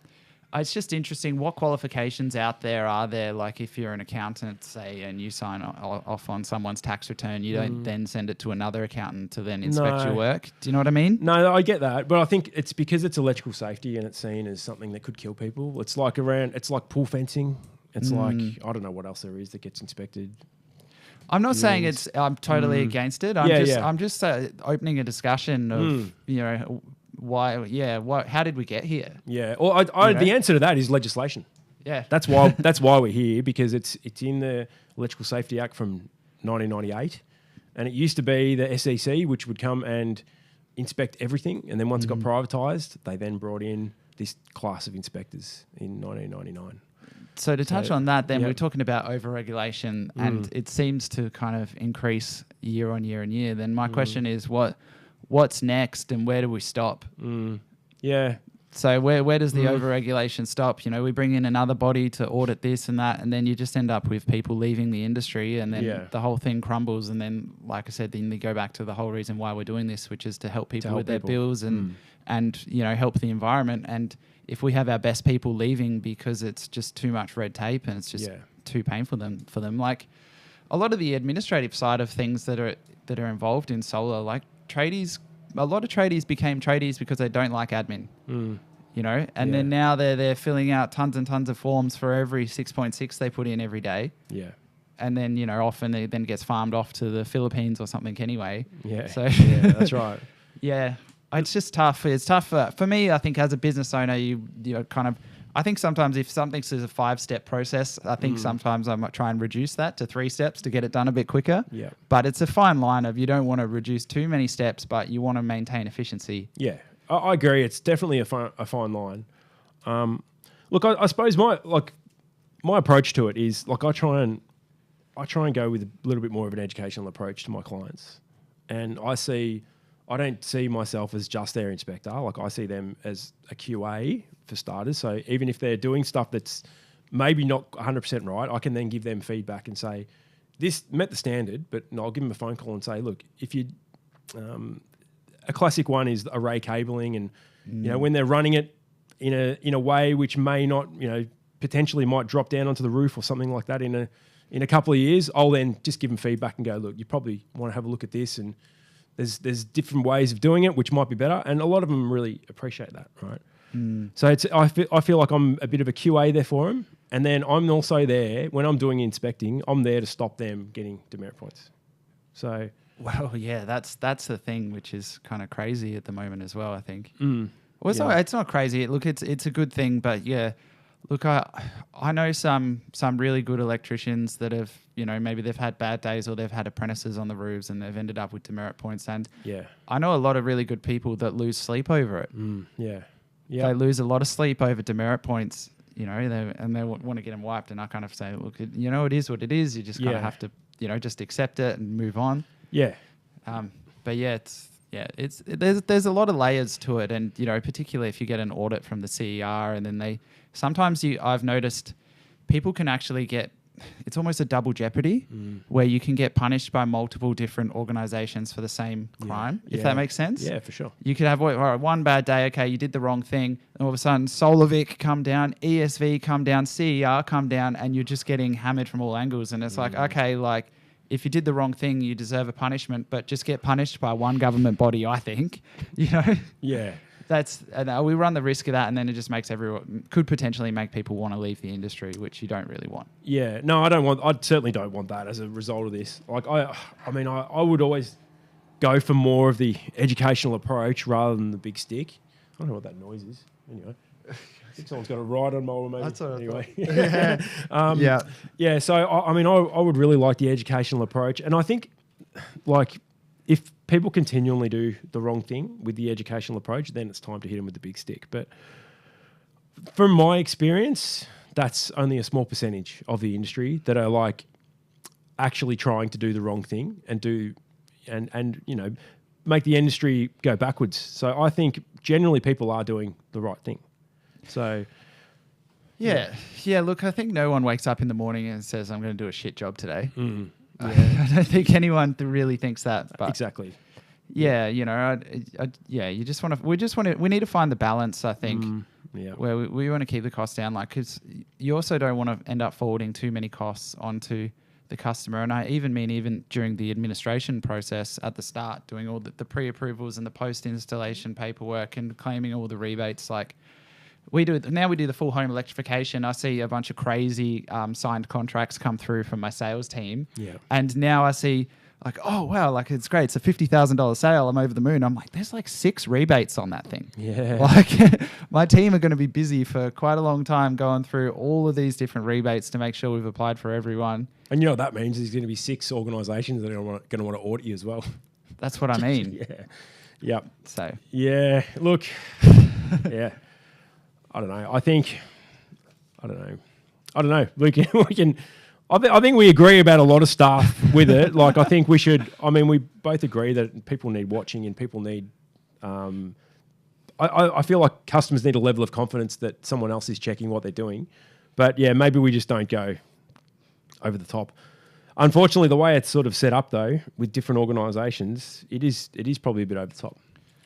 it's just interesting. What qualifications out there are there? Like if you're an accountant, say, and you sign off on someone's tax return, you don't then send it to another accountant to then inspect your work. Do you know what I mean? No, I get that. But I think it's because it's electrical safety and it's seen as something that could kill people. It's like pool fencing. It's like, I don't know what else there is that gets inspected. I'm not saying I'm totally against it. I'm just opening a discussion of, why? Yeah, how did we get here? Yeah. Well, the answer to that is legislation. Yeah, That's why we're here, because it's in the Electrical Safety Act from 1998, and it used to be the SEC which would come and inspect everything, and then once it got privatised, they then brought in this class of inspectors in 1999. So to touch on that, then we're talking about overregulation, and it seems to kind of increase year on year and year. Then my question is, what's next, and where do we stop? Yeah. So where does the overregulation stop? You know, we bring in another body to audit this and that, and then you just end up with people leaving the industry, and then the whole thing crumbles. And then, like I said, then they go back to the whole reason why we're doing this, which is to help people with their bills and you know, help the environment. And if we have our best people leaving because it's just too much red tape and it's just too painful for them, like a lot of the administrative side of things that are involved in solar, like tradies. A lot of tradies became tradies because they don't like admin, you know, and then now they're filling out tons and tons of forms for every 6.6 they put in every day. Yeah. And then, you know, often it then gets farmed off to the Philippines or something anyway. Yeah. So that's right. Yeah. It's just tough. It's tough for me. I think as a business owner, you know, kind of, I think sometimes if something's a 5-step process, I think sometimes I might try and reduce that to 3 steps to get it done a bit quicker. Yeah. But it's a fine line of, you don't want to reduce too many steps, but you want to maintain efficiency. Yeah, I agree. It's definitely a fine line. Look, I suppose my approach to it is like I try and go with a little bit more of an educational approach to my clients, and I don't see myself as just their inspector. Like I see them as a QA for starters. So even if they're doing stuff that's maybe not 100% right, I can then give them feedback and say, this met the standard, but I'll give them a phone call and say, look, if you, a classic one is array cabling, and you know, when they're running it in a way which may not, you know, potentially might drop down onto the roof or something like that in a couple of years, I'll then just give them feedback and go, look, you probably want to have a look at this, and there's different ways of doing it which might be better, and a lot of them really appreciate that, right? So I feel like I'm a bit of a QA there for them, and then I'm also there when I'm doing inspecting. I'm there to stop them getting demerit points. So, well, yeah, that's the thing which is kind of crazy at the moment as well, I think. Well, it's not crazy. Look, it's a good thing, but yeah, look, I know some really good electricians that have, you know, maybe they've had bad days or they've had apprentices on the roofs and they've ended up with demerit points. And I know a lot of really good people that lose sleep over it. They lose a lot of sleep over demerit points, you know, and they want to get them wiped. And I kind of say, look, you know, it is what it is. You just kind of have to, you know, just accept it and move on. Yeah. But yeah, there's a lot of layers to it, and you know, particularly if you get an audit from the CER, and then I've noticed people can actually get, it's almost a double jeopardy where you can get punished by multiple different organizations for the same crime, if that makes sense. Yeah, for sure. You could have one bad day, okay, you did the wrong thing, and all of a sudden Solar Vic come down, ESV come down, CER come down, and you're just getting hammered from all angles. And it's like, okay, like, if you did the wrong thing, you deserve a punishment, but just get punished by one government body, I think, you know? Yeah. We run the risk of that, and then it just makes could potentially make people want to leave the industry, which you don't really want. Yeah, no, I certainly don't want that as a result of this. Like, I mean, I would always go for more of the educational approach rather than the big stick. I don't know what that noise is. Anyway. I think someone's got a ride on mower, maybe. That's what anyway. Yeah. So I mean, I would really like the educational approach, and I think, like, if people continually do the wrong thing with the educational approach, then it's time to hit them with the big stick. But from my experience, that's only a small percentage of the industry that are like actually trying to do the wrong thing and you know, make the industry go backwards. So I think generally people are doing the right thing. So, yeah. Look, I think no one wakes up in the morning and says, "I'm going to do a shit job today." I don't think anyone really thinks that. But exactly. Yeah, you know, we need to find the balance, I think, where we want to keep the costs down, like, because you also don't want to end up forwarding too many costs onto the customer. And I even during the administration process at the start, doing all the pre-approvals and the post-installation paperwork and claiming all the rebates, like, we do the full home electrification. I see a bunch of crazy signed contracts come through from my sales team. Yeah. And now I see like, oh, wow, like it's great. It's a $50,000 sale. I'm over the moon. I'm like, there's like 6 rebates on that thing. Yeah. Like my team are going to be busy for quite a long time going through all of these different rebates to make sure we've applied for everyone. And you know what that means? There's going to be 6 organisations that are going to want to audit you as well. That's what I mean. Yeah. Yep. So. Yeah. Look. Yeah. I don't know. I don't know. We can. I think we agree about a lot of stuff with it. Like, I think we should. I mean, we both agree that people need watching and people need. I feel like customers need a level of confidence that someone else is checking what they're doing. But yeah, maybe we just don't go over the top. Unfortunately, the way it's sort of set up though, with different organisations, it is probably a bit over the top.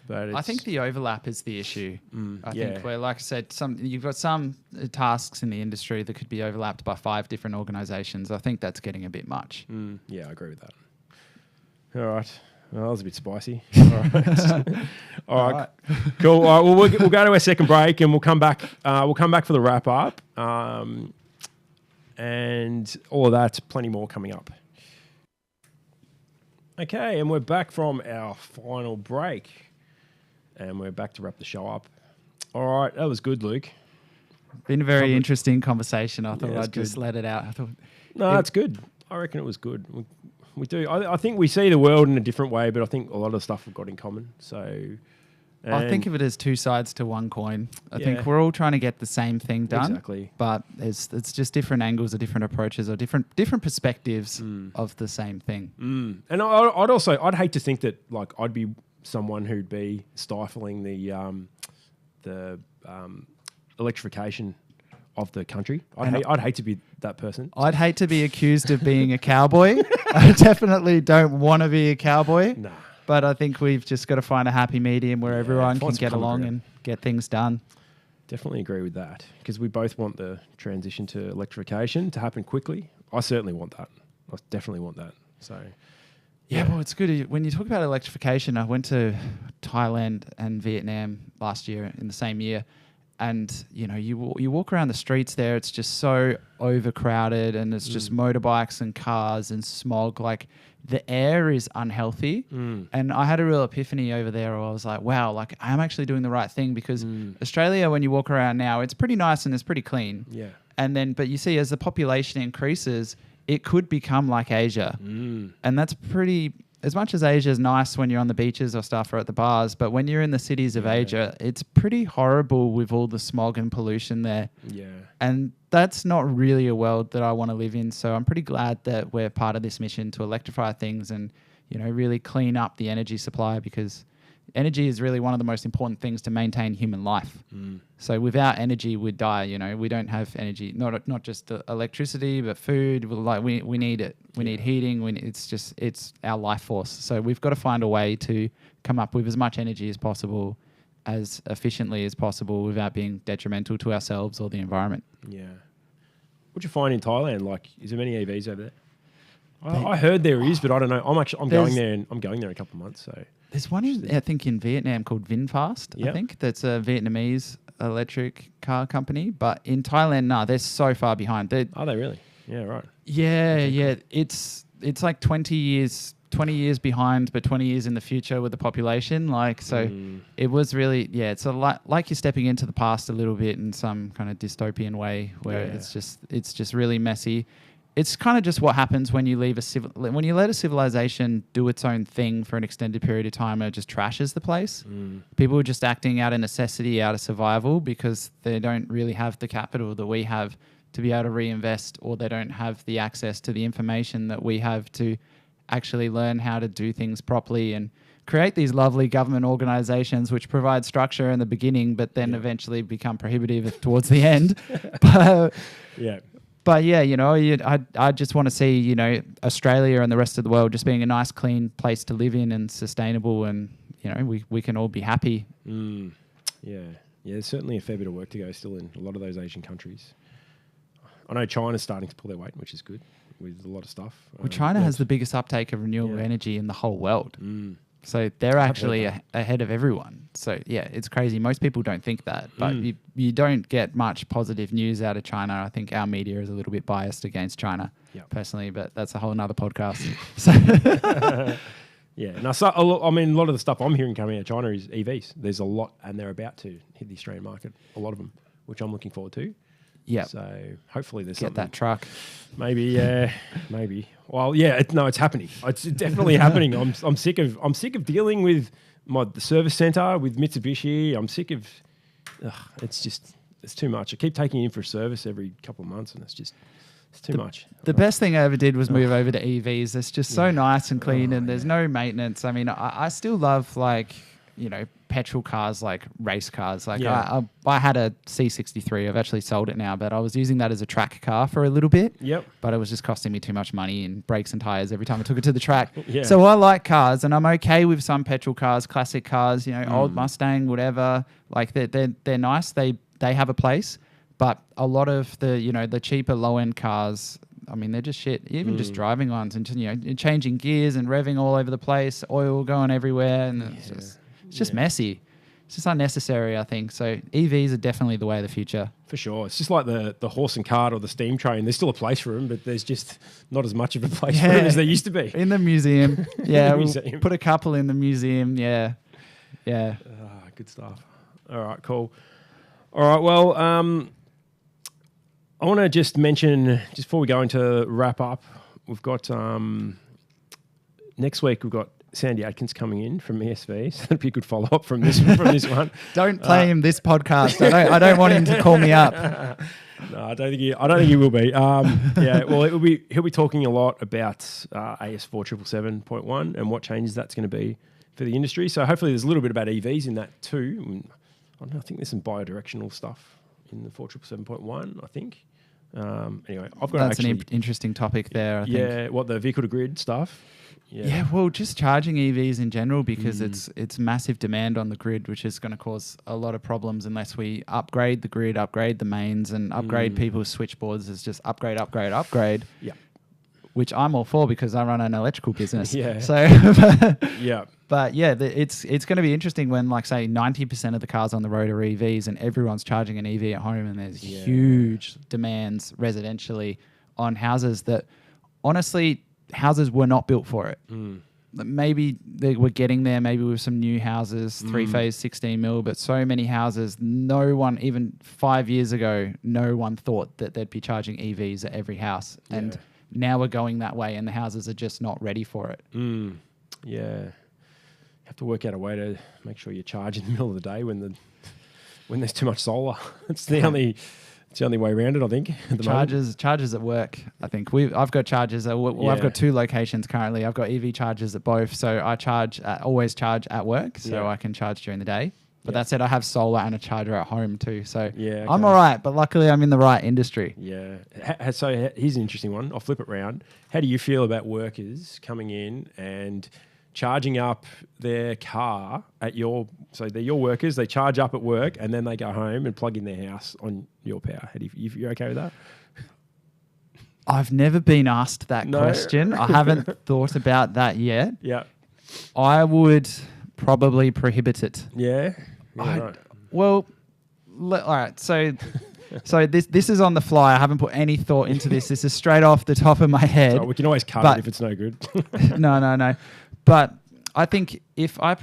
But I think the overlap is the issue. I think where, like I said, you've got some tasks in the industry that could be overlapped by 5 different organisations. I think that's getting a bit much. Yeah, I agree with that. All right. Well, that was a bit spicy. All right. All right. Cool. All right. Well, we'll go to our second break and we'll come back. We'll come back for the wrap up. And all of that, plenty more coming up. Okay, and we're back from our final break. And we're back to wrap the show up. All right, that was good, Luke. Been a very interesting conversation. I thought I'd just let it out. No, that's good. I reckon it was good. We do. I think we see the world in a different way, but I think a lot of stuff we've got in common. So I think of it as 2 sides to one coin. I think we're all trying to get the same thing done. Exactly. But it's just different angles or different approaches or different perspectives of the same thing. And I'd hate to think that like I'd be someone who'd be stifling the electrification of the country. I'd hate to be that person. I'd hate to be accused of being a cowboy. I definitely don't want to be a cowboy. Nah. But I think we've just got to find a happy medium where everyone can get along and get things done. Definitely agree with that because we both want the transition to electrification to happen quickly. I certainly want that. I definitely want that. So... Yeah, well, it's good. When you talk about electrification, I went to Thailand and Vietnam last year in the same year. And, you know, you walk around the streets there, it's just so overcrowded and it's just motorbikes and cars and smog. Like, the air is unhealthy. And I had a real epiphany over there where I was like, wow, like, I'm actually doing the right thing because Australia, when you walk around now, it's pretty nice and it's pretty clean. Yeah. And then, but you see, as the population increases, it could become like Asia. And that's pretty, as much as Asia is nice when you're on the beaches or stuff or at the bars, but when you're in the cities of Asia, it's pretty horrible with all the smog and pollution there. Yeah. And that's not really a world that I want to live in. So I'm pretty glad that we're part of this mission to electrify things and, you know, really clean up the energy supply because energy is really one of the most important things to maintain human life. So without energy, we'd die. You know, we don't have energy, not just the electricity, but food. We need it. We need heating. It's our life force. So we've got to find a way to come up with as much energy as possible, as efficiently as possible, without being detrimental to ourselves or the environment. Yeah. What'd you find in Thailand? Like, is there many EVs over there? I heard there is, but I don't know. I'm going there in a couple of months. So. There's one, I think, in Vietnam called VinFast, I think. That's a Vietnamese electric car company. But in Thailand, no, they're so far behind. Are they really? Yeah, right. Yeah. It's like 20 years behind, but 20 years in the future with the population. Like, so it was really, it's like you're stepping into the past a little bit in some kind of dystopian way where it's just really messy. It's kind of just what happens when you when you let a civilization do its own thing for an extended period of time, and it just trashes the place. People are just acting out of necessity, out of survival, because they don't really have the capital that we have to be able to reinvest, or they don't have the access to the information that we have to actually learn how to do things properly and create these lovely government organizations which provide structure in the beginning, but then eventually become prohibitive towards the end. But yeah, you know, I just want to see, you know, Australia and the rest of the world just being a nice, clean place to live in and sustainable, and you know, we can all be happy. Yeah, there's certainly a fair bit of work to go still in a lot of those Asian countries. I know China's starting to pull their weight, which is good with a lot of stuff. Well, China has the biggest uptake of renewable energy in the whole world. So they're actually ahead of everyone. So yeah, it's crazy. Most people don't think that, but you don't get much positive news out of China. I think our media is a little bit biased against China. personally, but that's a whole nother podcast. So yeah. Now, so, a lot of the stuff I'm hearing coming out of China is EVs. There's a lot, and they're about to hit the Australian market, a lot of them, which I'm looking forward to. Yeah. So hopefully there's get that truck. Maybe, maybe. Well, yeah. It's happening. It's definitely happening. I'm sick of dealing with the service center with Mitsubishi. I'm sick of. It's too much. I keep taking it in for a service every couple of months, and it's too much. The best thing I ever did was move over to EVs. It's just so nice and clean, and there's no maintenance. I mean, I still love petrol cars, like race cars. Like I had a C63. I've actually sold it now, but I was using that as a track car for a little bit. Yep. But it was just costing me too much money in brakes and tires every time I took it to the track. Yeah. So I like cars, and I'm okay with some petrol cars, classic cars, old Mustang, whatever. Like they're nice. They have a place. But a lot of the cheaper low end cars, I mean, they're just shit. Even just driving ones and changing gears and revving all over the place, oil going everywhere, and it's just messy. It's just unnecessary, I think. So EVs are definitely the way of the future. For sure. It's just like the horse and cart or the steam train. There's still a place for them, but there's just not as much of a place for them as there used to be. In the museum. Yeah, we'll put a couple in the museum. Yeah. Yeah. Good stuff. All right, cool. All right, well, I want to just mention, just before we go into wrap up, we've got next week we've got Sandy Adkins coming in from ESV, so that'd be a good follow up from this one. Don't play him this podcast. I don't want him to call me up. No, I don't think he will be. Yeah, well, he'll be talking a lot about AS 4777.1 and what changes that's going to be for the industry. So hopefully there's a little bit about EVs in that too. I think there's some biodirectional stuff in the 4777.1, I think. Anyway, I've got that's an interesting topic there. I think. What the vehicle to grid stuff. Yeah, well, just charging EVs in general, because it's massive demand on the grid, which is going to cause a lot of problems unless we upgrade the grid, upgrade the mains, and upgrade people's switchboards. It's just upgrade. Yeah. Which I'm all for because I run an electrical business. Yeah. So yeah. But yeah, it's going to be interesting when, like, say, 90% of the cars on the road are EVs and everyone's charging an EV at home, and there's huge demands residentially on houses that, honestly, houses were not built for it. Maybe they were getting there, maybe with some new houses, 3-phase 16 mil, but so many houses, no one, even 5 years ago, no one thought that they'd be charging EVs at every house. Yeah. And now we're going that way, and the houses are just not ready for it. Yeah. Have to work out a way to make sure you charge in the middle of the day when there's too much solar. It's the only way around it, I think. Chargers at work. I think I've got chargers. I've got 2 locations currently. I've got EV chargers at both, so I always charge at work, so I can charge during the day. But that said, I have solar and a charger at home too, so I'm all right. But luckily, I'm in the right industry. Yeah. So here's an interesting one. I'll flip it around. How do you feel about workers coming in and charging up their car at so they're your workers, they charge up at work and then they go home and plug in their house on your power? You okay with that? I've never been asked that question. I haven't thought about that yet. Yeah. I would probably prohibit it. Yeah? Right. Well, all right. So this is on the fly. I haven't put any thought into this. This is straight off the top of my head. So we can always cut it if it's no good. No. But I think if I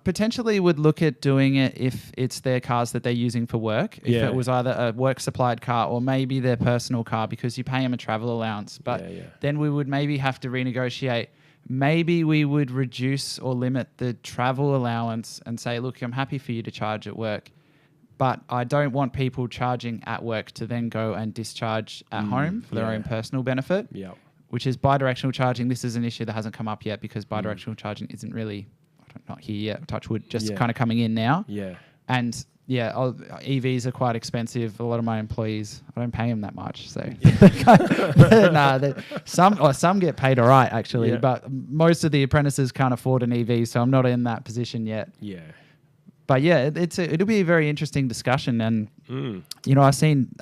potentially would look at doing it if it's their cars that they're using for work. If it was either a work supplied car or maybe their personal car, because you pay them a travel allowance. But then we would maybe have to renegotiate. Maybe we would reduce or limit the travel allowance and say, look, I'm happy for you to charge at work, but I don't want people charging at work to then go and discharge at home for their own personal benefit. Yeah. Which is bidirectional charging. This is an issue that hasn't come up yet because bidirectional charging isn't really, not here yet, touch wood, just kind of coming in now. Yeah. And EVs are quite expensive. A lot of my employees, I don't pay them that much. So some get paid all right actually, but most of the apprentices can't afford an EV. So I'm not in that position yet. Yeah. But yeah, it'll be a very interesting discussion. And, I've seen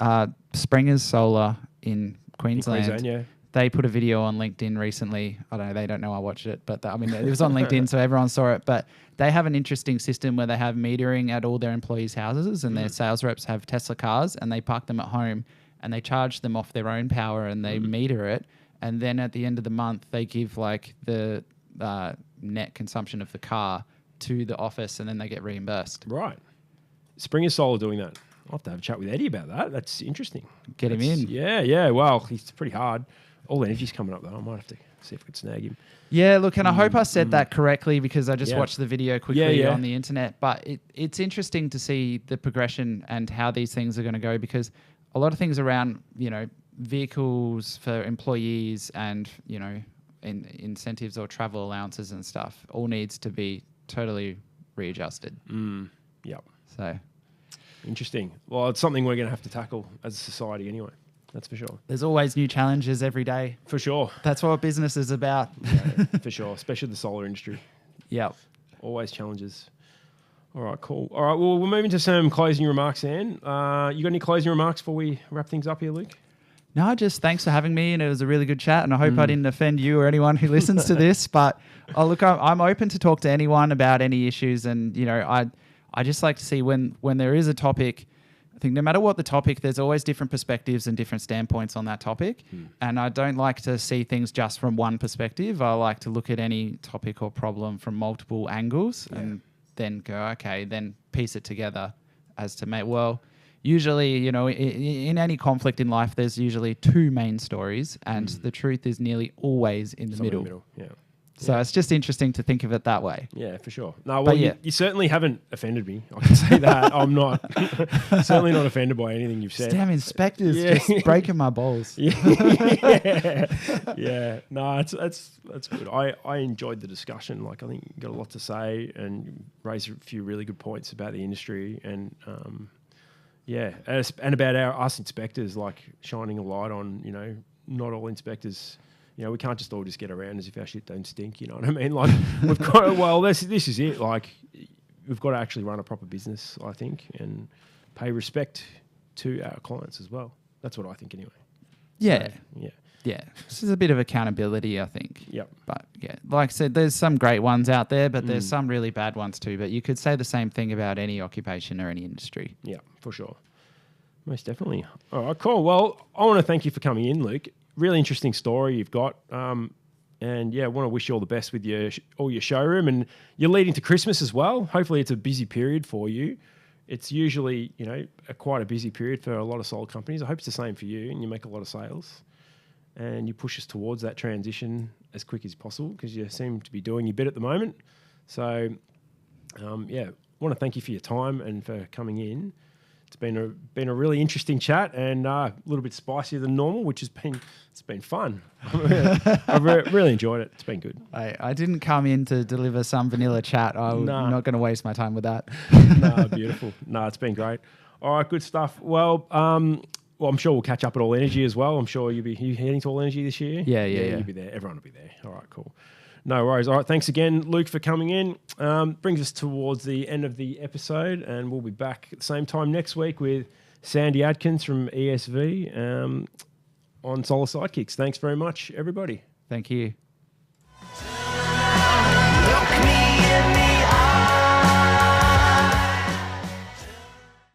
Springer's Solar in Queensland. They put a video on LinkedIn recently. I don't know. They don't know I watched it, but it was on LinkedIn, so everyone saw it. But they have an interesting system where they have metering at all their employees' houses, and their sales reps have Tesla cars, and they park them at home, and they charge them off their own power and they meter it. And then at the end of the month, they give like the net consumption of the car to the office, and then they get reimbursed. Right. Springer Solar doing that. I'll have to have a chat with Eddie about that. That's interesting. Get him in. Yeah. Well, he's pretty hard. All the energy's coming up, though. I might have to see if we can snag him. Yeah, look, and I hope I said that correctly because I just watched the video quickly Yeah. on the internet. But it's interesting to see the progression and how these things are going to go, because a lot of things around, vehicles for employees and, incentives or travel allowances and stuff all needs to be totally readjusted. Yep. So interesting. Well, it's something we're going to have to tackle as a society anyway. That's for sure. there's always new challenges every day. For sure. That's what business is about. Yeah, for sure. Especially the solar industry. Yep. Always challenges. All right, cool. All right, well, we're moving to some closing remarks, Anne. You got any closing remarks before we wrap things up here, Luke? No, just thanks for having me, and it was a really good chat, and I hope I didn't offend you or anyone who listens to this, but look, I'm open to talk to anyone about any issues, and, I just like to see when there is a topic, I think no matter what the topic, there's always different perspectives and different standpoints on that topic, and I don't like to see things just from one perspective. I like to look at any topic or problem from multiple angles and then go, okay, then piece it together as to make, usually, in any conflict in life, there's usually two main stories, and the truth is nearly always in the middle. Yeah. So it's just interesting to think of it that way. Yeah, for sure. No, well, yeah. you certainly haven't offended me. I can say that. I'm not certainly not offended by anything you've said. Damn inspectors just breaking my balls. Yeah. No, that's good. I enjoyed the discussion. Like, I think you got a lot to say and raised a few really good points about the industry and and about us inspectors, like shining a light on, not all inspectors. We can't just all just get around as if our shit don't stink. You know what I mean? Like, we've got this is it. Like, we've got to actually run a proper business, I think, and pay respect to our clients as well. That's what I think, anyway. Yeah. So, yeah. This is a bit of accountability, I think. Yep. But yeah, like I said, there's some great ones out there, but there's some really bad ones too. But you could say the same thing about any occupation or any industry. Yeah, for sure. Most definitely. All right, cool. Well, I want to thank you for coming in, Luke. Really interesting story you've got. And I want to wish you all the best with all your showroom, and you're leading to Christmas as well. Hopefully it's a busy period for you. It's usually, quite a busy period for a lot of solar companies. I hope it's the same for you and you make a lot of sales and you push us towards that transition as quick as possible, because you seem to be doing your bit at the moment. So, want to thank you for your time and for coming in. It's been a really interesting chat and a little bit spicier than normal, which has been fun. I've really enjoyed it. It's been good. I didn't come in to deliver some vanilla chat. I'm not going to waste my time with that. No, beautiful. No, it's been great. All right, good stuff. Well, I'm sure we'll catch up at All Energy as well. I'm sure you heading to All Energy this year? Yeah. You'll be there. Everyone will be there. All right, cool. No worries. All right, thanks again, Luke, for coming in. Brings us towards the end of the episode, and we'll be back at the same time next week with Sandy Adkins from ESV on Solar Sidekicks. Thanks very much, everybody. Thank you.